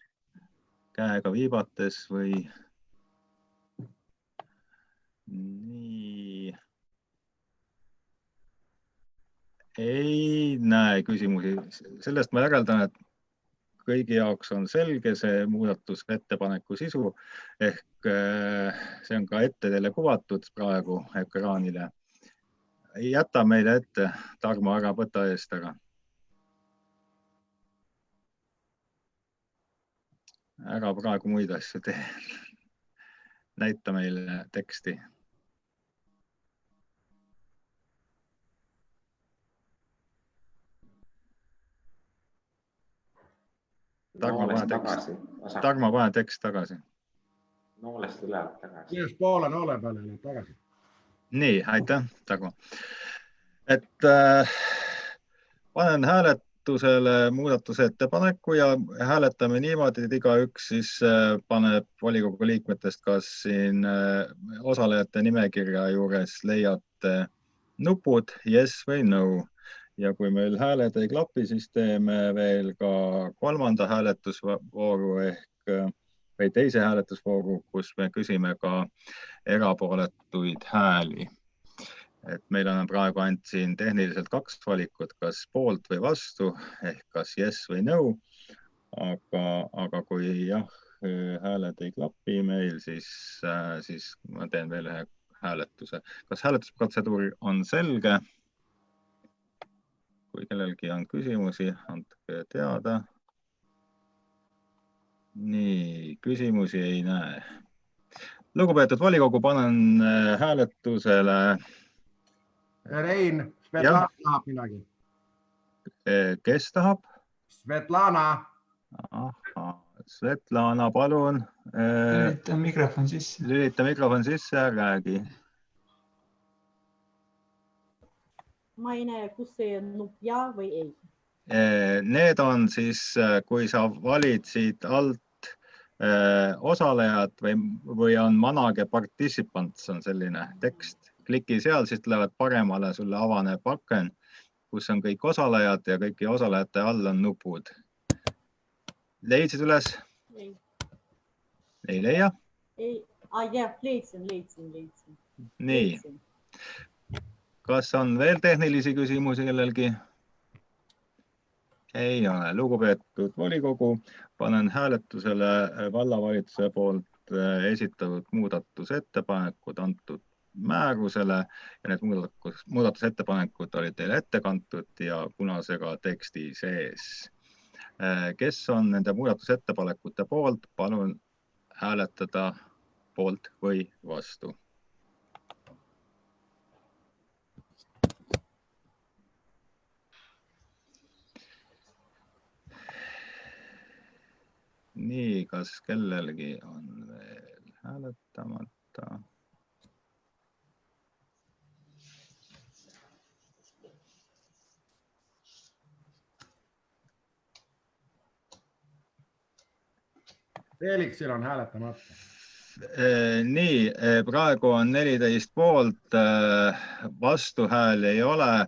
S1: käega viibates või nii. Ei näe küsimusi. Sellest ma järeldan, et kõigi jaoks on selge see muudatusettepaneku sisu ehk see on ka ette teile kuvatud praegu ekraanile. Jäta meile ette, Tarmo, ära võta eest ära. Ära praegu muid asju tee. Näita meile teksti. Tarmo, pane tekst tagasi.
S3: Noolest ülevad tagasi.
S6: Ees poole noole peale tagasi.
S1: Nii, aitäh, Tarmo. Et panen hääletusele muudatusettepaneku ja hääletame niimoodi, et igaüks siis paneb volikogu liikmetest, kas siin osalejate nimekirja juures leiate nupud yes või no. Ja kui meil hääled ei klapi, siis teeme veel ka kolmanda hääletusvooru või teise hääletusvooru, kus me küsime ka erapooletuid hääli. Et meil on praegu ainult siin tehniliselt 2 valikut, kas poolt või vastu, ehk kas yes või no. Aga kui jah, hääled ei klapi meil, siis ma teen veel ühe hääletuse. Kas hääletusprotseduur on selge? Kui kellelgi on küsimusi, andke teada. Nii, küsimusi ei näe. Lugupeetud volikogu, panen hääletusele.
S6: Rein, Svetlana tahab midagi.
S1: Kes tahab?
S6: Svetlana.
S1: Aha, Svetlana, palun.
S4: Lülita mikrofon sisse.
S1: Lülita mikrofon sisse, räägi.
S7: Ma ei näe, kus see nupp ja või ei.
S1: Need on siis, kui sa valid siit alt osalejad või on manage participants, on selline tekst. Kliki seal, siis tulevad paremale sulle avaneb aken, kus on kõik osalejad ja kõiki osalejate all on nupud. Leidsid üles?
S7: Ei.
S1: Ei leia?
S7: Ei, jah, leidsin.
S1: Nii, kas on veel tehnilisi küsimusi kellelgi? Ei ole. Lugupeetud volikogu, panen hääletusele vallavalitsuse poolt esitatud muudatusettepanekud antud määrusele ja need muudatusettepanekud olid teile ette kantud ja punasega teksti sees. Kes on nende muudatusettepanekute poolt, palun hääletada poolt või vastu. Nii, kas kellelgi on veel hääletamata?
S6: Felixil on hääletamata.
S1: Nii, praegu on 14 poolt, vastuhääli ei ole.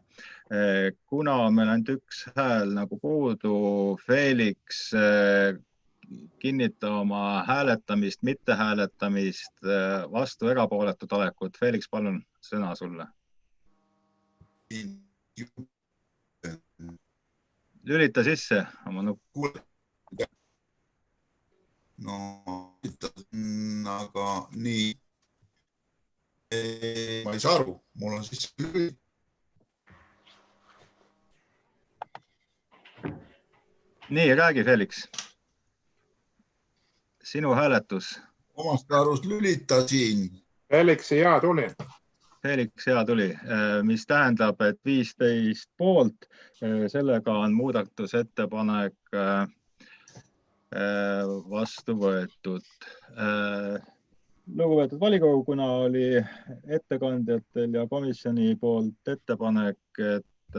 S1: Kuna meil ainult üks hääl nagu puudu, Felix kinnita oma hääletamist, mittehääletamist, vastu erapooletud olekut. Felix, palun sõna sulle. Lülita sisse oma nupp.
S8: No, aga nii. Ma ei saa aru, mul on siis lüli.
S1: Nii, räägi, Felix. Sinu hääletus.
S8: Omast arust lülitasin.
S9: Felix, hea tuli.
S1: Felix, hea tuli, mis tähendab, et 15 poolt, sellega on muudatusettepanek vastu võetud. Lugupeetud volikogu, kuna oli ettekandjatel ja komisjoni poolt ettepanek, et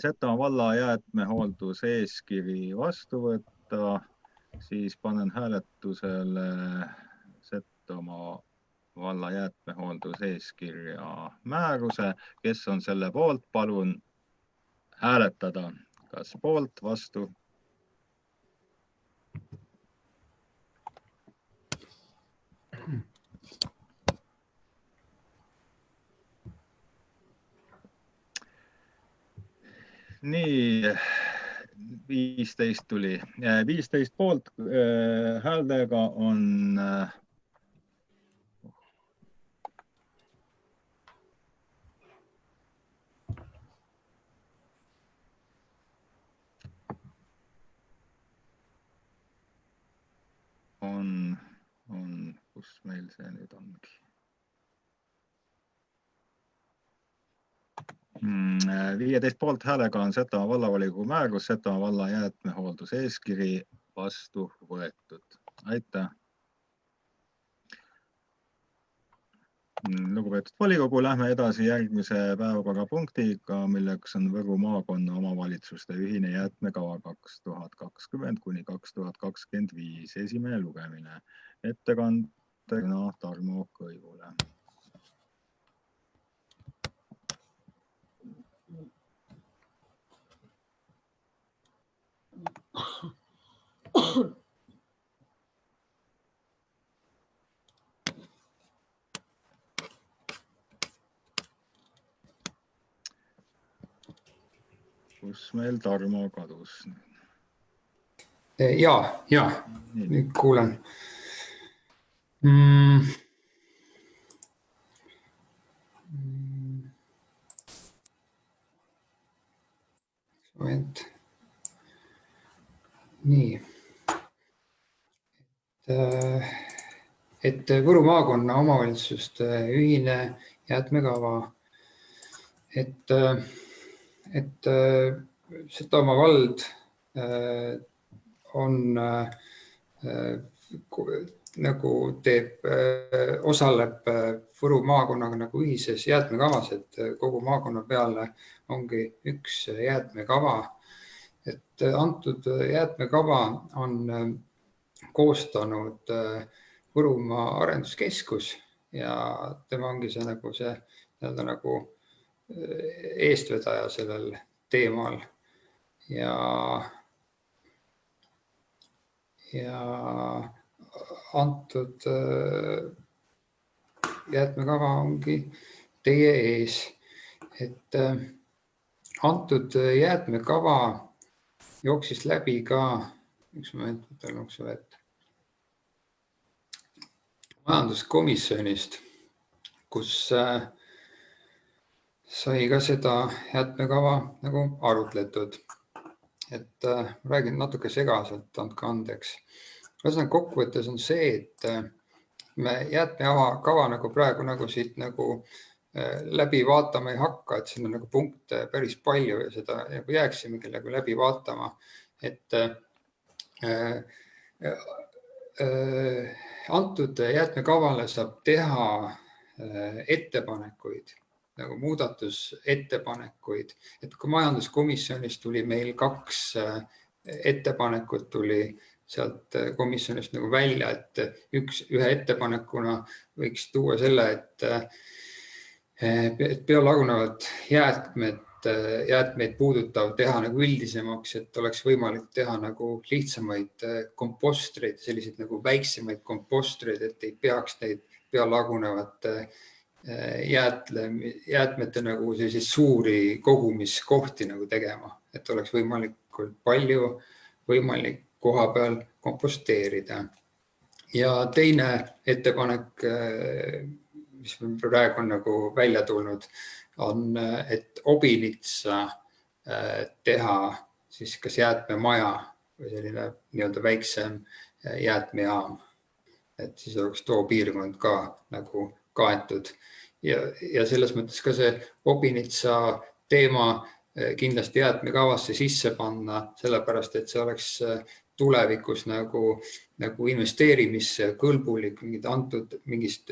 S1: Setomaa valla jäätmehoolduse eeskiri vastu võtta, siis panen hääletusele Setomaa valla jäätmehoolduse eeskirja määruse. Kes on selle poolt, palun hääletada. Kas poolt, vastu? Nii, 15 tuli. 15 poolt hääldega kus meil see nüüd ongi? 15 poolt häälega on Setomaa vallavolikogu määrus, Setomaa valla jäätmehoolduse eeskiri vastu võetud. Aitäh. Lugupeetud volikogu, lähme edasi järgmise päevakorrapunktiga, milleks on Võru maakonna omavalitsuste ühine jäätmekava 2020 kuni 2025 esimene lugemine. Ettekandena Tarmo Kõivule. Kus meil Tarmo kadus?
S5: Ja, nüüd kuulen. Nii, et Võru maakonna omavalitsuste ühine jäätmekava, et Setomaa vald on nagu osaleb Võru maakonnaga nagu ühises jäätmekavas, et kogu maakonna peale ongi üks jäätmekava. Et antud jäätmekava on koostanud Võrumaa arenduskeskus ja tema ongi see nagu eestvedaja sellel teemal ja antud jäätmekava ongi teie ees, et antud jäätmekava jooksis läbi ka, üks moment, võtan ukse vett, majanduskomisjonist, kus sai ka seda jäätmekava nagu arutletud. Et räägin natuke segaselt, andke andeks. Ühesõnaga kokkuvõttes on see, et me jäätmekava nagu praegu nagu siit nagu läbi vaatama ei hakka, et siin on nagu punkte päris palju ja seda nagu jääksimegi nagu läbi vaatama. Et antud jäätmekavale saab teha ettepanekuid, nagu muudatusettepanekuid, et kui majanduskomisjonis tuli meil 2 ettepanekut tuli sealt komisjonist nagu välja, et ühe ettepanekuna võiks tuua selle, et biolagunevad jäätmeid puudutav teha nagu üldisemaks, et oleks võimalik teha nagu lihtsamaid kompostreid, selliseid nagu väiksemaid kompostreid, et ei peaks neid biolagunevate jäätmete nagu selliseid suuri kogumiskohti nagu tegema, et oleks võimalikult palju võimalik koha peal komposteerida. Ja teine ettepanek, mis praegu on nagu välja tulnud, on, et Obinitsa teha siis kas jäätmemaja või selline nii-öelda väiksem jäätmejaam, et siis oleks too piirkond ka nagu kaetud. Ja selles mõttes ka see Obinitsa teema kindlasti jäätmekavasse sisse panna, sellepärast, et see oleks tulevikus nagu investeerimisse kõlbulik mingist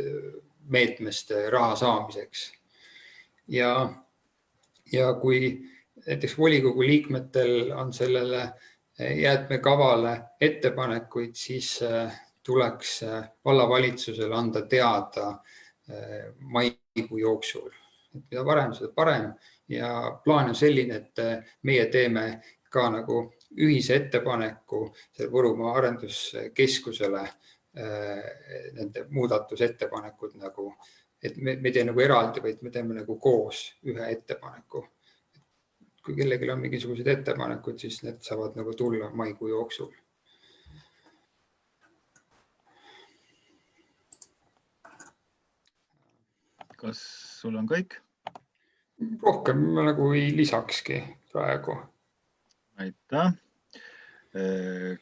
S5: meetmest raha saamiseks. Ja kui näiteks volikogu liikmetel on sellele jäätmekavale ettepanekuid, siis tuleks vallavalitsusele anda teada maikuu jooksul. Mida varem, seda parem. Ja plaan on selline, et meie teeme ka nagu ühise ettepaneku Võrumaa arenduskeskusele nende muudatusettepanekud nagu, et me ei tee nagu eraldi, vaid me teeme nagu koos ühe ettepaneku. Kui kellelgi on mingisugused ettepanekud, siis need saavad nagu tulla maikuu jooksul.
S1: Kas sul on kõik?
S5: Rohkem nagu ei lisakski praegu.
S1: Aitäh.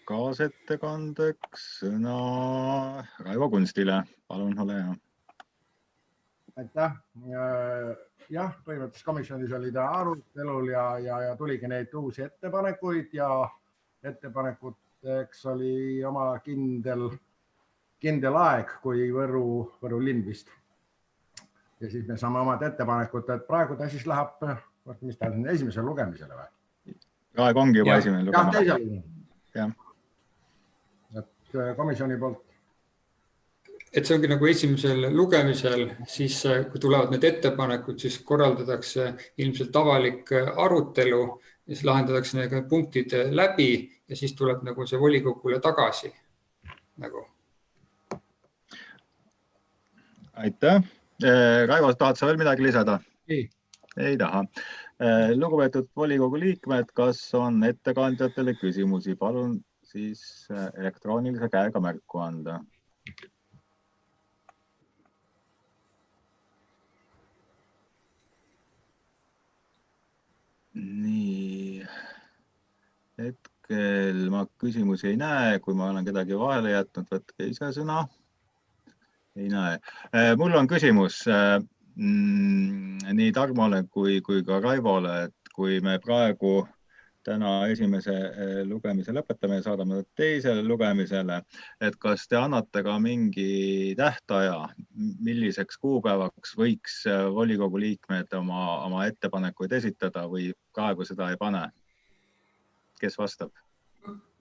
S1: Kaasettekandeks sõna Raivo Kunstile. Palun, ole hea.
S6: Aitäh. Jah, põhimõtteliselt komisjonis oli ta arutelul ja tuligi neid uusi ettepanekuid ja ettepanekuteks oli oma kindel aeg, kui Võru linn vist. Ja siis me saame omad ettepanekud, et praegu ta siis läheb, mis ta on, esimesele lugemisele või?
S1: Praegu ongi juba esimene lugemine.
S6: Jah, teisele. Et komisjoni poolt.
S5: Et see ongi nagu esimesel lugemisel, siis kui tulevad need ettepanekud, siis korraldatakse ilmselt avalik arutelu ja siis lahendatakse need punktid läbi ja siis tuleb nagu see volikogule tagasi. Nagu.
S1: Aitäh. Raivo, tahad sa veel midagi lisada? Ei taha. Lugupeetud volikogu liikmed, kas on ettekandjatele küsimusi? Palun siis elektroonilise käega märku anda. Nii. Hetkel ma küsimusi ei näe. Kui ma olen kedagi vahele jätnud, võtke ise sõna. Ei näe. Mul on küsimus nii Tarmole kui ka Raivole, et kui me praegu täna esimese lugemise lõpetame ja saadame teisele lugemisele, et kas te annate ka mingi tähtaja, milliseks kuupäevaks võiks volikogu liikmed oma ettepanekuid esitada või praegu seda ei pane? Kes vastab?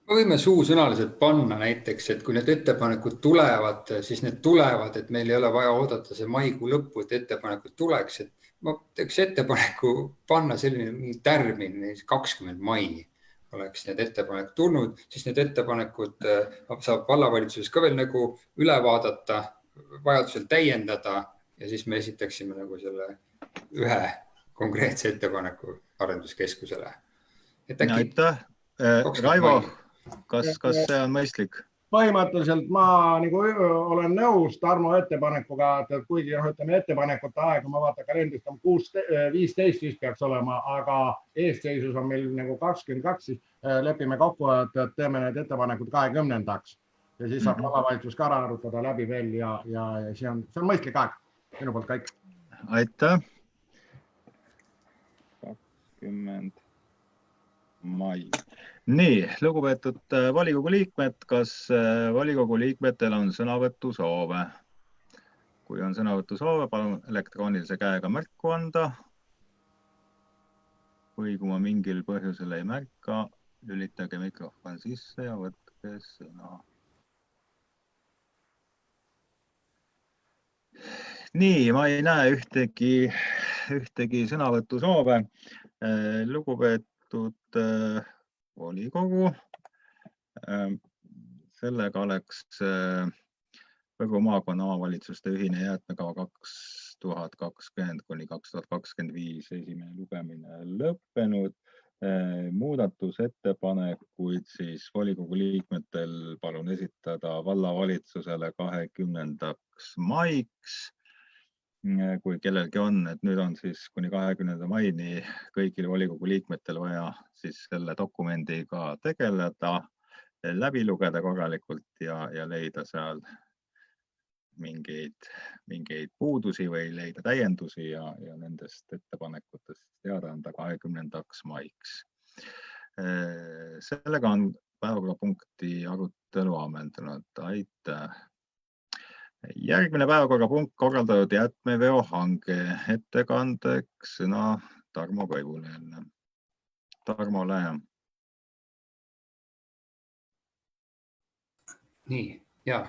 S5: Me võime suusõnaliselt panna näiteks, et kui need ettepanekud tulevad, siis need tulevad, et meil ei ole vaja oodata see maikuu lõppu, et ettepanekud tuleks. Et ma teeks ettepaneku panna selline mingi tärmin 20. mai oleks need ettepanekud tulnud, siis need ettepanekud saab vallavalitsuses ka veel nagu üle vaadata, vajadusel täiendada ja siis me esitaksime nagu selle ühe konkreetse ettepaneku arenduskeskusele.
S1: Aitäh. Raivo, kas see on mõistlik?
S6: Põhimõtteliselt ma nagu olen nõus Tarmo ettepanekuga, et kuigi ütleme ettepanekute aega, ma vaatan kalendrist on 6.15 siis peaks olema, aga eesseisus on meil nagu 22, siis lepime kokku, et teeme need ettepanekud 20-ndaks ja siis saab vallavalitsus ka ära arutada läbi veel ja see on mõistlik aeg. Minu poolt kõik.
S1: Aitäh. 20. mai. Nii, lugupeetud volikogu liikmed, kas volikogu liikmetel on sõnavõtusoove? Kui on sõnavõtusoove, palun elektroonilise käega märku anda. Või kui ma mingil põhjusel ei märka, lülitage mikrofon sisse ja võtke sõna. Nii, ma ei näe ühtegi sõnavõtusoove. Lugupeetud volikogu. Sellega oleks Võru maakonna omavalitsuste ühine jäätmekava 2020–2025 esimene lugemine lõppenud. Muudatusettepanekuid siis volikogu liikmetel palun esitada vallavalitsusele 20. maiks. Kui kellelgi on, et nüüd on siis kuni 20. maini kõigil volikogu liikmetel vaja siis selle dokumendiga tegeleda, läbi lugeda korralikult ja leida seal mingeid puudusi või leida täiendusi ja nendest ettepanekutest teada anda 20. maiks. Sellega on päevakorrapunkti arutelu ammendunud. Aitäh! Järgmine päevakorrapunkt korraldatud jäätmeveo hange ettekandeks sõna Tarmo Koivule. Tarmo, lähe.
S5: Nii, ja.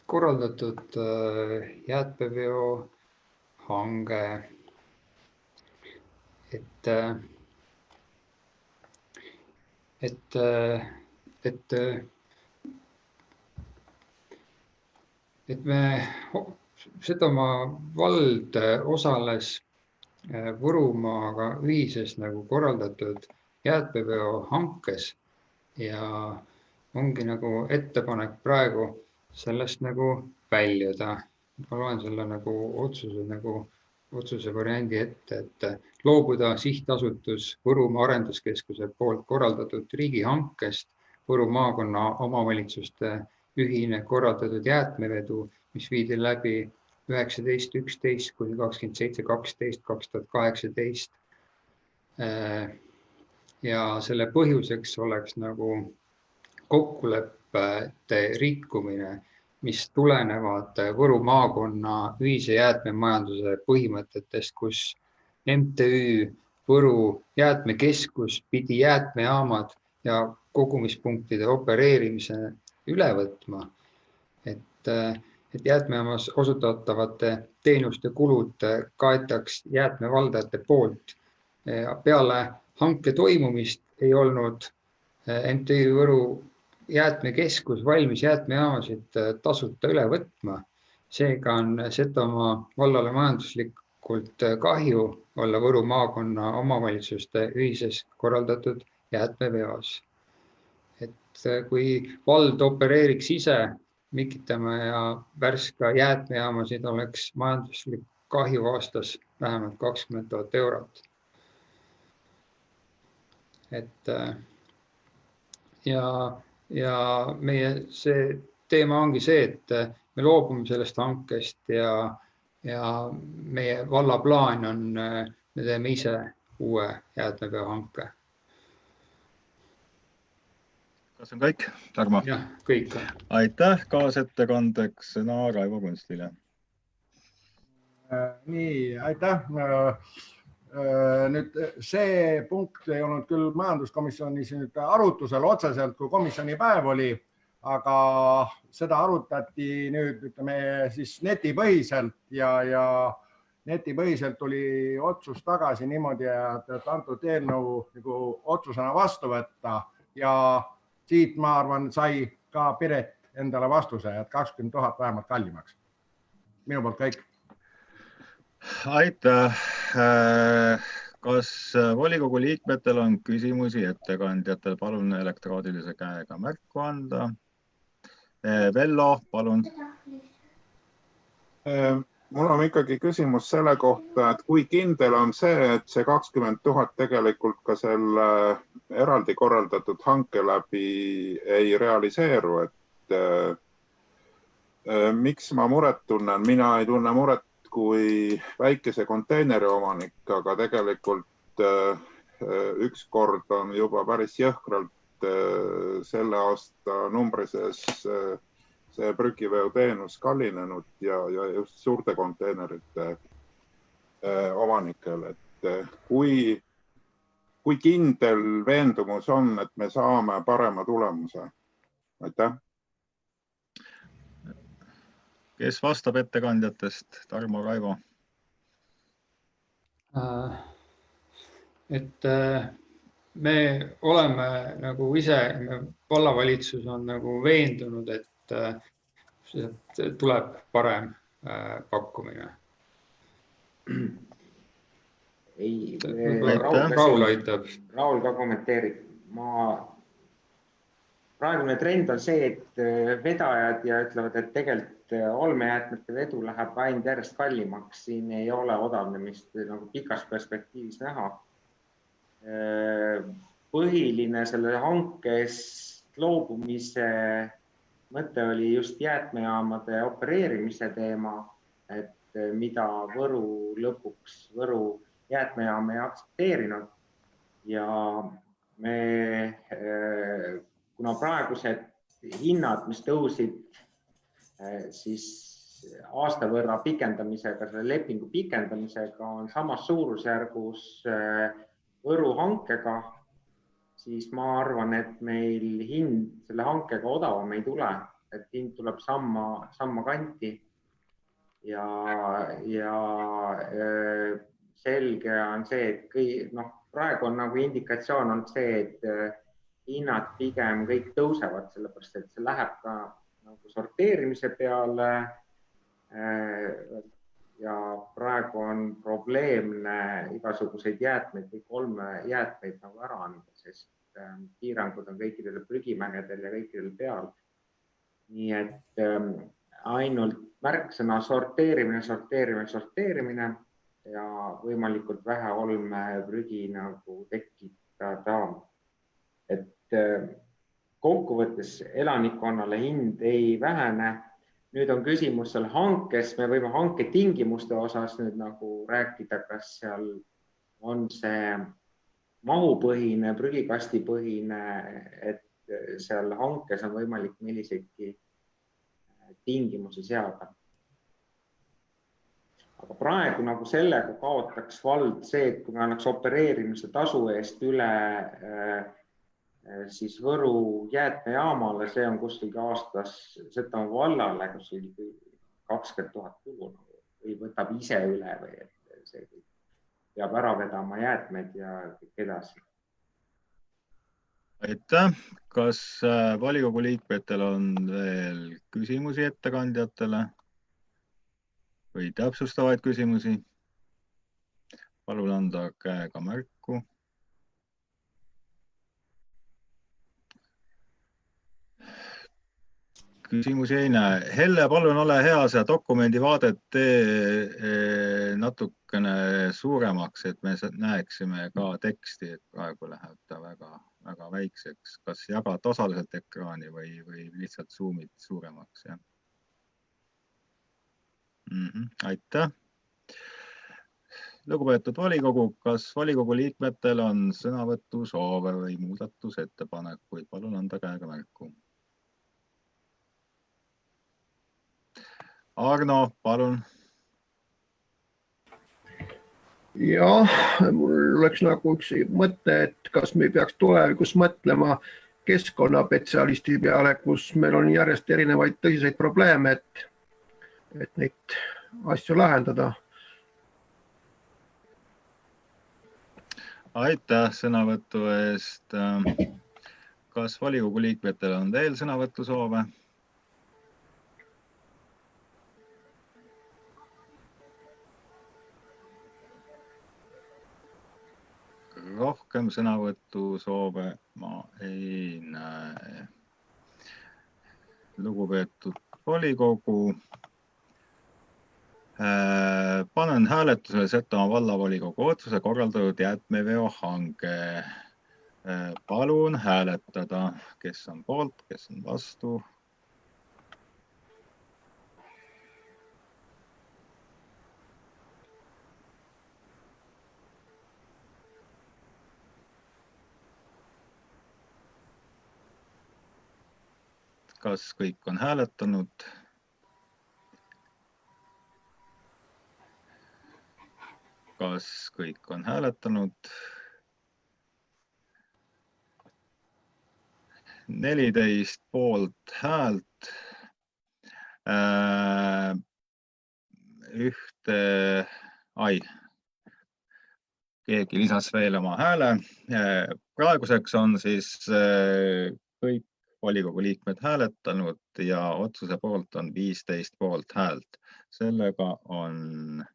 S5: Korraldatud jäätmeveo hange, Setomaa vald osales Võrumaaga ühises nagu korraldatud jäätmeveo hankes ja ongi nagu ettepanek praegu sellest nagu väljuda. Ma loen selle nagu otsuse variandi ette, et loobuda sihtasutus Võrumaa arenduskeskuse poolt korraldatud riigihankest Võru maakonna omavalitsuste ühine korraldatud jäätmevedu, mis viidi läbi 19.11 kuni 27.12 2018. Ja selle põhjuseks oleks nagu kokkuleppede rikkumine, mis tulenevad Võru maakonna ühise jäätmemajanduse põhimõtetest, kus MTÜ Võru jäätmekeskus pidi jäätmejaamad ja kogumispunktide opereerimise üle võtma, et jäätmejaamas osutatavate teenuste kulud kaetaks jäätmevaldajate poolt. Peale hanke toimumist ei olnud MTÜ Võru jäätmekeskus valmis jäätmejaamasid tasuta üle võtma. Seega on Setomaa vallale majanduslikult kahju olla Võru maakonna omavalitsuste ühises korraldatud jäätmeveos. Et kui vald opereeriks ise Mikitamäe ja Värska jäätmejaamasid, oleks majanduslik kahju aastas vähemalt 20 000 eurot. Ja meie see teema ongi see, et me loobume sellest hankest ja meie valla plaan on, me teeme ise uue jäätmeveo hanke.
S1: Kas on kõik, Tarmo?
S5: Jah, kõik.
S1: Aitäh kaasettekandeks sõna Raivo Kunstile.
S6: Nii, aitäh. Nüüd see punkt ei olnud küll majanduskomisjonis arutusel otseselt, kui komisjoni päev oli, aga seda arutati nüüd ütleme siis netipõhiselt ja netipõhiselt tuli otsus tagasi niimoodi, et antud eelnõu nagu otsusena vastu võtta ja siit ma arvan, sai ka Piret endale vastuse, et 20 000 vähemalt kallimaks. Minu poolt kõik.
S1: Aitäh. Kas volikogu liikmetel on küsimusi ettekandjatel? Palun elektroonilise käega märku anda. Vello, palun.
S9: Mul on ikkagi küsimus selle kohta, et kui kindel on see, et see 20 000 tegelikult ka selle eraldi korraldatud hanke läbi ei realiseeru, et miks ma muret tunnen? Mina ei tunne muret kui väikese konteineri omanik, aga tegelikult üks kord on juba päris jõhkralt selle aasta numbri sees see prügiveo-teenus kallinenud ja just suurte konteinerite omanikel. Et kui kindel veendumus on, et me saame parema tulemuse? Aitäh.
S1: Kes vastab ettekandjatest? Tarmo, Raivo?
S5: Et me oleme nagu ise, vallavalitsus on nagu veendunud, et tuleb parem pakkumine.
S3: Ei,
S5: Raul aitab.
S3: Raul ka kommenteerib. Praegune trend on see, et vedajad ja ütlevad, et tegelikult olmejäätmete vedu läheb ainult järjest kallimaks. Siin ei ole odavnemist nagu pikas perspektiivis näha. Põhiline selle hankest loobumise mõte oli just jäätmejaamade opereerimise teema, et mida Võru lõpuks Võru jäätmejaam ei aktsepteerinud. Ja kuna praegused hinnad, mis tõusid siis aasta võrra pikendamisega, selle lepingu pikendamisega on samas suurusjärgus Võru hankega, siis ma arvan, et meil hind selle hankega odavam ei tule, et hind tuleb samma kanti ja selge on see, et praegu on nagu indikatsioon on see, et hinnad pigem kõik tõusevad, sellepärast et see läheb ka nagu sorteerimise peale ja praegu on probleemne igasuguseid jäätmeid või olmejäätmeid nagu ära anda, sest piirangud on kõikidel prügimägedel ja kõikidel peal. Nii et ainult märksõna sorteerimine ja võimalikult vähe olmeprügi nagu tekitada. Et kokkuvõttes elanikkonnale hind ei vähene. Nüüd on küsimus seal hankes, me võime hanke tingimuste osas nüüd nagu rääkida, kas seal on see mahupõhine, prügikastipõhine, et seal hankes on võimalik milliseidki tingimusi seada. Aga praegu nagu sellega kaotaks vald see, et kui me annaks opereerimise tasu eest üle siis Võru jäätmejaamale, see on kuskil aastas Setomaa vallale kuskil 20 000 kulu või võtab ise üle või et see peab ära vedama jäätmed ja kõik edasi.
S1: Aitäh. Kas volikogu liikmetel on veel küsimusi ettekandjatele või täpsustavaid küsimusi? Palun anda käega märku. Küsimusi ei näe. Helle, palun ole hea, see dokumendi vaadet tee natukene suuremaks, et me näeksime ka teksti, et praegu läheb ta väga väikseks. Kas jagad osaliselt ekraani või lihtsalt zoomid suuremaks? Ja? Aitäh. Lugupeetud volikogu, kas volikogu liikmetel on sõnavõtu soove või muudatusettepanekuid? Palun anda käega märku. Arno, palun.
S10: Jah, mul oleks nagu üks mõte, et kas me peaks tulevikus mõtlema keskkonnaspetsialisti peale, kus meil on järjest erinevaid tõsiseid probleeme, et neid asju lahendada.
S1: Aitäh sõnavõtu eest. Kas volikogu liikmetel on veel sõnavõtusoove? Rohkem sõnavõtusoove ma ei näe. Lugupeetud volikogu, panen hääletusele Setomaa vallavolikogu otsuse korraldatud jäätmeveo hange. Palun hääletada, kes on poolt, kes on vastu. Kas kõik on hääletanud? Kas kõik on hääletanud? 14 poolt häält. Keegi lisas veel oma hääle. Praeguseks on siis kõik volikogu liikmed hääletanud ja otsuse poolt on 15 poolt häält. Sellega on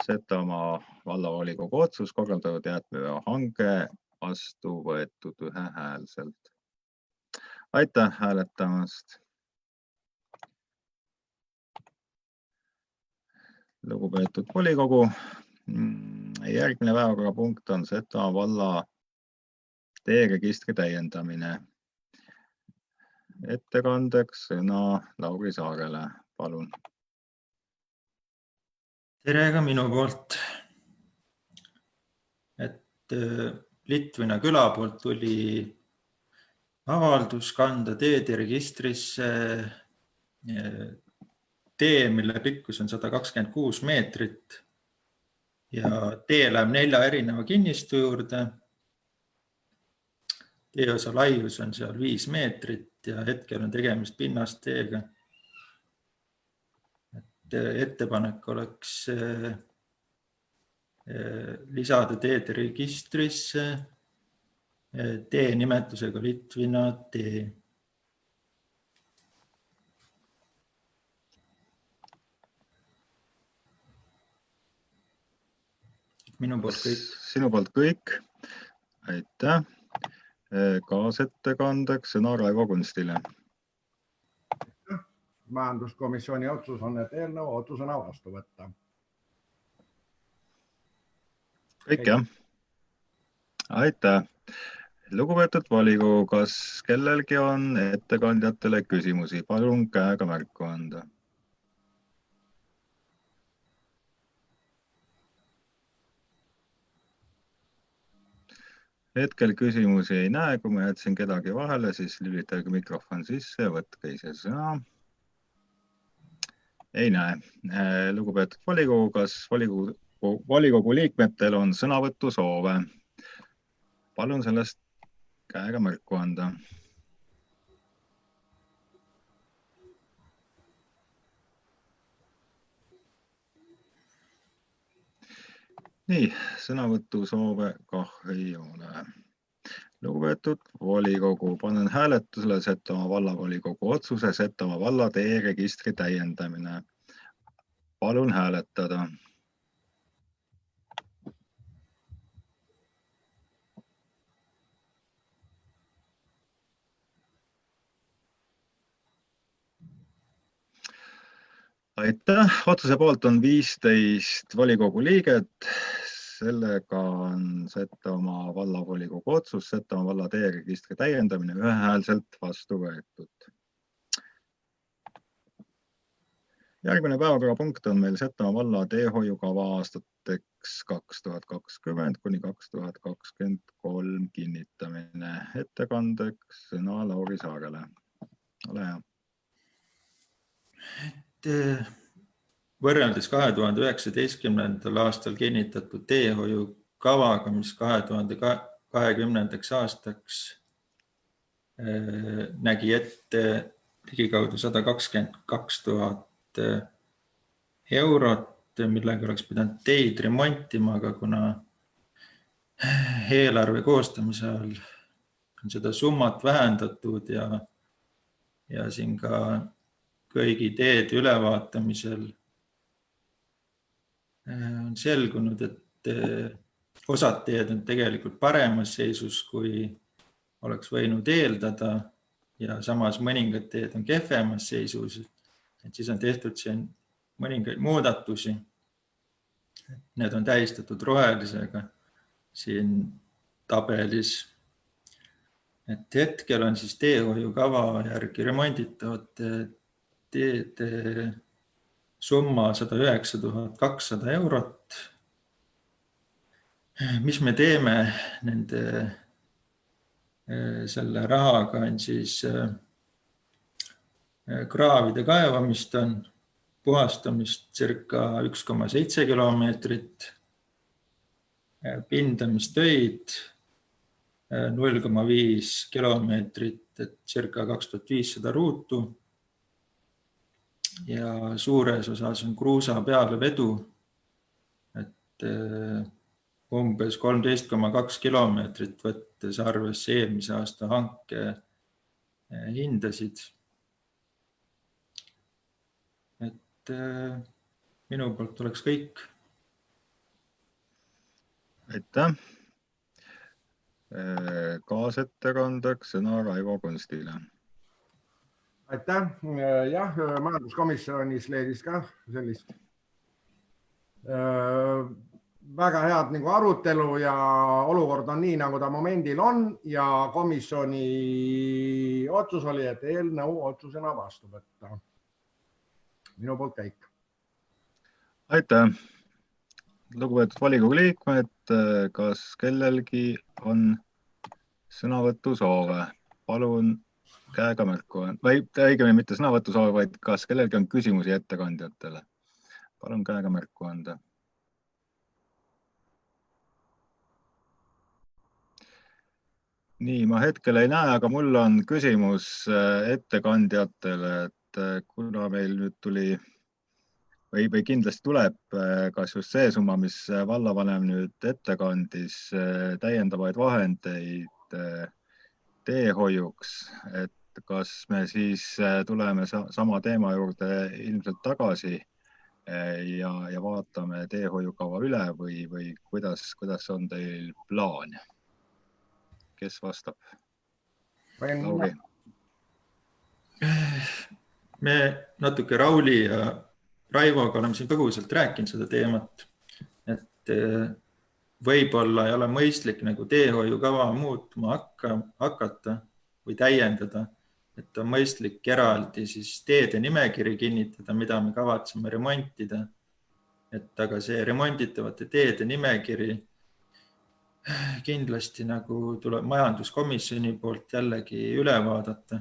S1: Setomaa vallavolikogu otsus korraldatud jäätmeveo hange vastu võetud ühehäälselt. Aitäh hääletamast. Lugupeetud volikogu, järgmine päevakorrapunkt on Setomaa valla teeregistri täiendamine. Ettekandeks sõna Lauri Saarele, palun.
S4: Tere ka minu poolt. Litvina küla poolt tuli avaldus kanda teede registrisse tee, mille pikkus on 126 meetrit ja tee läheb 4 erineva kinnistu juurde. Teeosa laius on seal 5 meetrit ja hetkel on tegemist pinnast teega. Ettepanek oleks lisada teede registrisse tee nimetusega Litvina tee. Minu poolt kõik.
S1: Sinu poolt kõik. Aitäh. Kaasettekandeks sõna Raivo Kunstile.
S6: Majanduskomisjoni otsus on, et eelnõu otsusena vastu võtta.
S1: Kõik jah. Aitäh. Lugupeetud volikogu, kas kellelgi on ettekandjatele küsimusi? Palun käega märku anda. Hetkel küsimusi ei näe, kui ma jätsin kedagi vahele, siis lülitage mikrofon sisse ja võtke ise sõna. Ei näe. Lugupeetud volikogu, kas volikogu liikmetel on sõnavõtusoove? Palun sellest käega märku anda. Nii, sõnavõtusoove kah ei ole. Lugupeetud volikogu, panen hääletusele Setomaa vallavolikogu otsuse Setomaa valla teeregistri täiendamine. Palun hääletada. Aitäh. Otsuse poolt on 15 volikogu liiget. Sellega on Setomaa vallavolikogu otsus Setomaa valla teeregistri täiendamine ühehäälselt vastu võetud. Järgmine päevakorrapunkt on meil Setomaa valla teehoiukava aastateks 2020 kuni 2023 kinnitamine. Ettekandeks sõna Lauri Saarele. Ole hea.
S4: Võrreldes 2019. aastal kinnitatud teehoiukavaga, mis 2020. aastaks nägi ette ligikaudu 122 000 eurot, millega oleks pidanud teid remontima, aga kuna eelarve koostamise ajal on seda summat vähendatud ja siin ka kõigi teede ülevaatamisel on selgunud, et osad teed on tegelikult paremas seisus, kui oleks võinud eeldada ja samas mõningad teed on kehvemas seisus, et siis on tehtud siin mõningaid muudatusi. Need on tähistatud rohelisega siin tabelis. Et hetkel on siis teehoiukava järgi remonditavate teede summa 109 200 eurot. Mis me teeme selle rahaga on siis kraavide kaevamist on, puhastamist circa 1,7 kilomeetrit, pindamistöid 0,5 kilomeetrit, et circa 2500 ruutu ja suures osas on kruusa pealevedu, et umbes 13,2 kilomeetrit võttes arvesse eelmise aasta hanke hindasid. Et minu poolt oleks kõik.
S1: Aitäh. Kaasettekandeks sõna Raivo Kunstile.
S6: Aitäh. Jah, majanduskomisjonis leidis ka sellist väga head nagu arutelu ja olukord on nii, nagu ta momendil on ja komisjoni otsus oli, et eelnõu otsusena vastu võtta. Minu poolt kõik.
S1: Aitäh. Lugupeetud volikogu liikmed, kas kellelgi on sõnavõtusoove? Palun käega märku. Või õigemini mitte sõnavõtusoove, vaid kas kellelgi on küsimusi ettekandjatele? Palun käega märku anda. Nii, ma hetkel ei näe, aga mul on küsimus ettekandjatele, et kuna meil nüüd tuli või kindlasti tuleb kas just see summa, mis vallavanem nüüd ettekandis täiendavaid vahendeid teehoiuks, et kas me siis tuleme sama teema juurde ilmselt tagasi ja vaatame teehoiukava üle või kuidas on teil plaan? Kes vastab? Lauri.
S4: Me natuke Rauli ja Raivoga oleme siin põgusalt rääkinud seda teemat, et võib-olla ei ole mõistlik nagu teehoiukava muutma hakata või täiendada, et on mõistlik eraldi siis teede nimekiri kinnitada, mida me kavatseme remontida. Et aga see remonditavate teede nimekiri kindlasti nagu tuleb majanduskomisjoni poolt jällegi üle vaadata.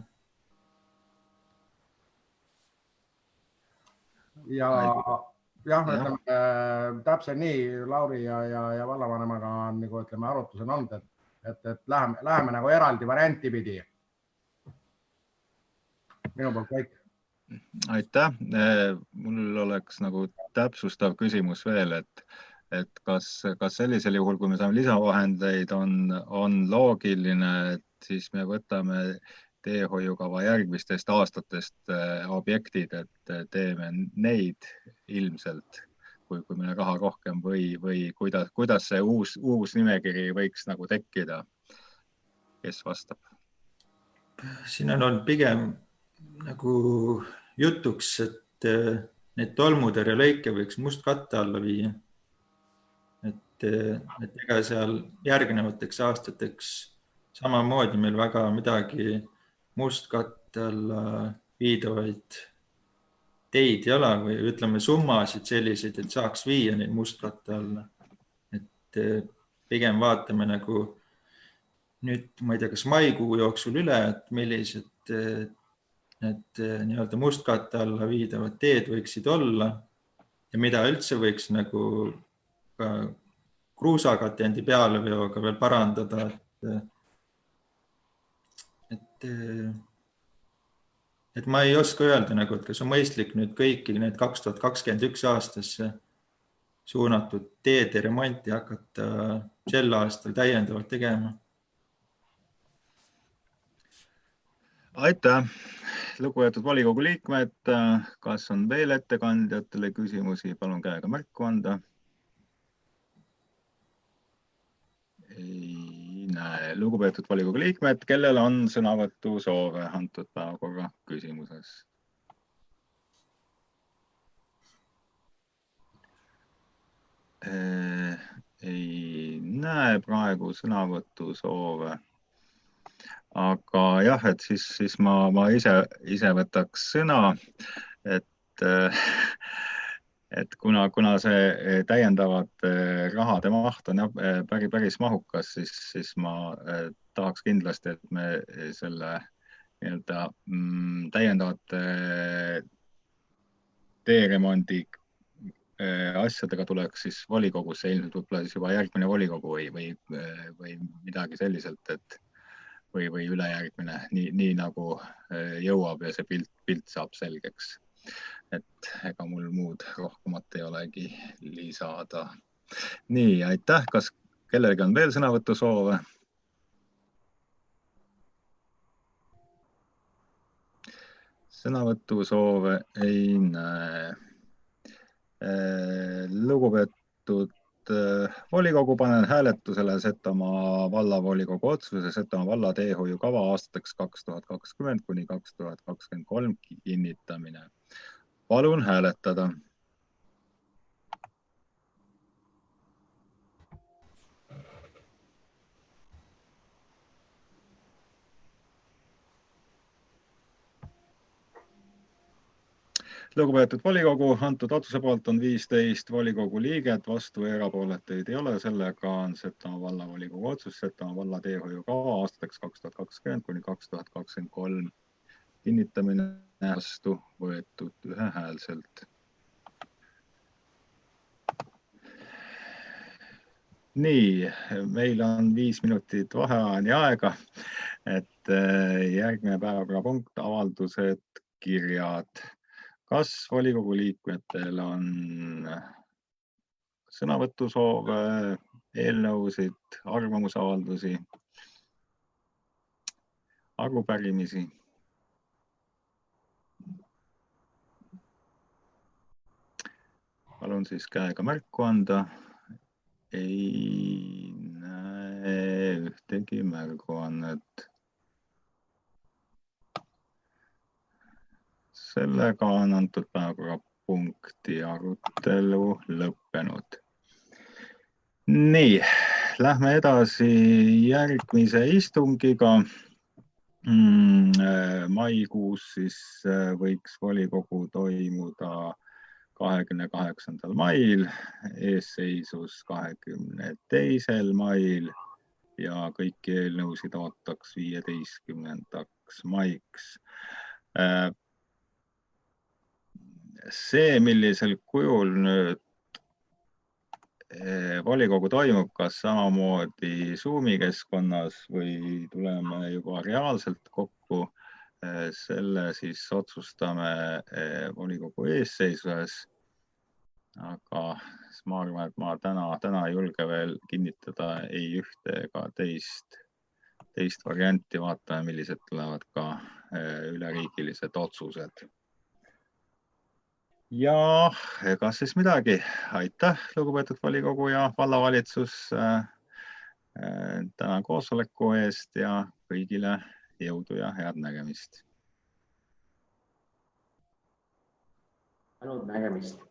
S6: Jah, täpselt nii Lauri ja vallavanemaga on nagu ütleme arutus on olnud, et läheme nagu eraldi varianti pidi. Minu poolt kõik.
S1: Aitäh. Mul oleks nagu täpsustav küsimus veel, et kas sellisel juhul, kui me saame lisavahendeid, on loogiline, et siis me võtame teehoiukava järgmistest aastatest objektid, et teeme neid ilmselt, kui meil raha rohkem või kuidas see uus nimekiri võiks nagu tekkida? Kes vastab?
S4: Siin on olnud pigem nagu jutuks, et need tolmutõrje lõike võiks mustkatte alla viia. Et ega seal järgnevateks aastateks samamoodi meil väga midagi mustkatte alla viidavaid teid ei ole või ütleme summasid selliseid, et saaks viia neid mustkatte alla. Et pigem vaatame nagu nüüd, ma ei tea, kas maikuu jooksul üle, et millised need nii-öelda mustkatte alla viidavad teed võiksid olla ja mida üldse võiks nagu ka kruusakatendi pealeveoga veel parandada, et et ma ei oska öelda, nagu, et kas on mõistlik nüüd kõiki need 2021 aastasse suunatud teede remonti hakata sel aastal täiendavalt tegema.
S1: Aitäh, lugupeetud volikogu liikmed. Kas on veel ettekandjatele küsimusi? Palun käega märku anda. Ei näe. Lugupeetud volikogu liikmed, kellel on sõnavõtu soove antud päevakorra küsimuses? Ei näe praegu sõnavõtu soove. Aga jah, et siis ma ise võtaks sõna, et kuna see täiendavad rahade maht on päris mahukas, siis ma tahaks kindlasti, et me selle täiendavate teeremondi asjadega tuleks siis volikogusse, ilmselt võib-olla siis juba järgmine volikogu või midagi selliselt, või ülejärgmine, nii nagu jõuab ja see pilt saab selgeks. Et ega mul muud rohkemat ei olegi lisada. Nii, aitäh. Kas kellelgi on veel sõnavõtu soove? Sõnavõtu soove ei näe. Lugupeetud volikogu, panen hääletusele Setomaa vallavolikogu otsuse Setomaa valla teehoiukava aastateks 2020 kuni 2023 kinnitamine. Palun hääletada. Lugupeetud volikogu, antud otsuse poolt on 15 volikogu liiget, vastu ja erapooletuid ei ole. Sellega on Setomaa vallavolikogu otsus Setomaa valla teehoiukava aastateks 2020 kuni 2023 kinnitamine vastu võetud ühehäälselt. Nii, meil on 5 minutit vaheajani aega, et järgmine päevakorrapunkt, avaldused, kirjad. Kas volikogu liikmetel on sõnavõtusoove, eelnõusid, arvamusavaldusi, arupärimisi? Palun siis käega märku anda. Ei näe ühtegi märguannet. Sellega on antud päevakorrapunkti arutelu lõppenud. Nii, lähme edasi järgmise istungiga. Maikuus siis võiks volikogu toimuda 28. mail, eesseisus 22. mail ja kõiki eelnõusid ootaks 15. maiks. See, millisel kujul nüüd volikogu toimub, kas samamoodi Zoomi keskkonnas või tuleme juba reaalselt kokku, selle siis otsustame volikogu eesseisuses. Aga ma arvan, et ma täna ei julge veel kinnitada ei ühte ega teist varianti. Vaatame, millised tulevad ka üleriigilised otsused. Ja ega siis midagi. Aitäh, lugupeetud volikogu ja vallavalitsus tänan koosoleku eest ja kõigile jõudu ja head nägemist.
S3: Tänud nägemist.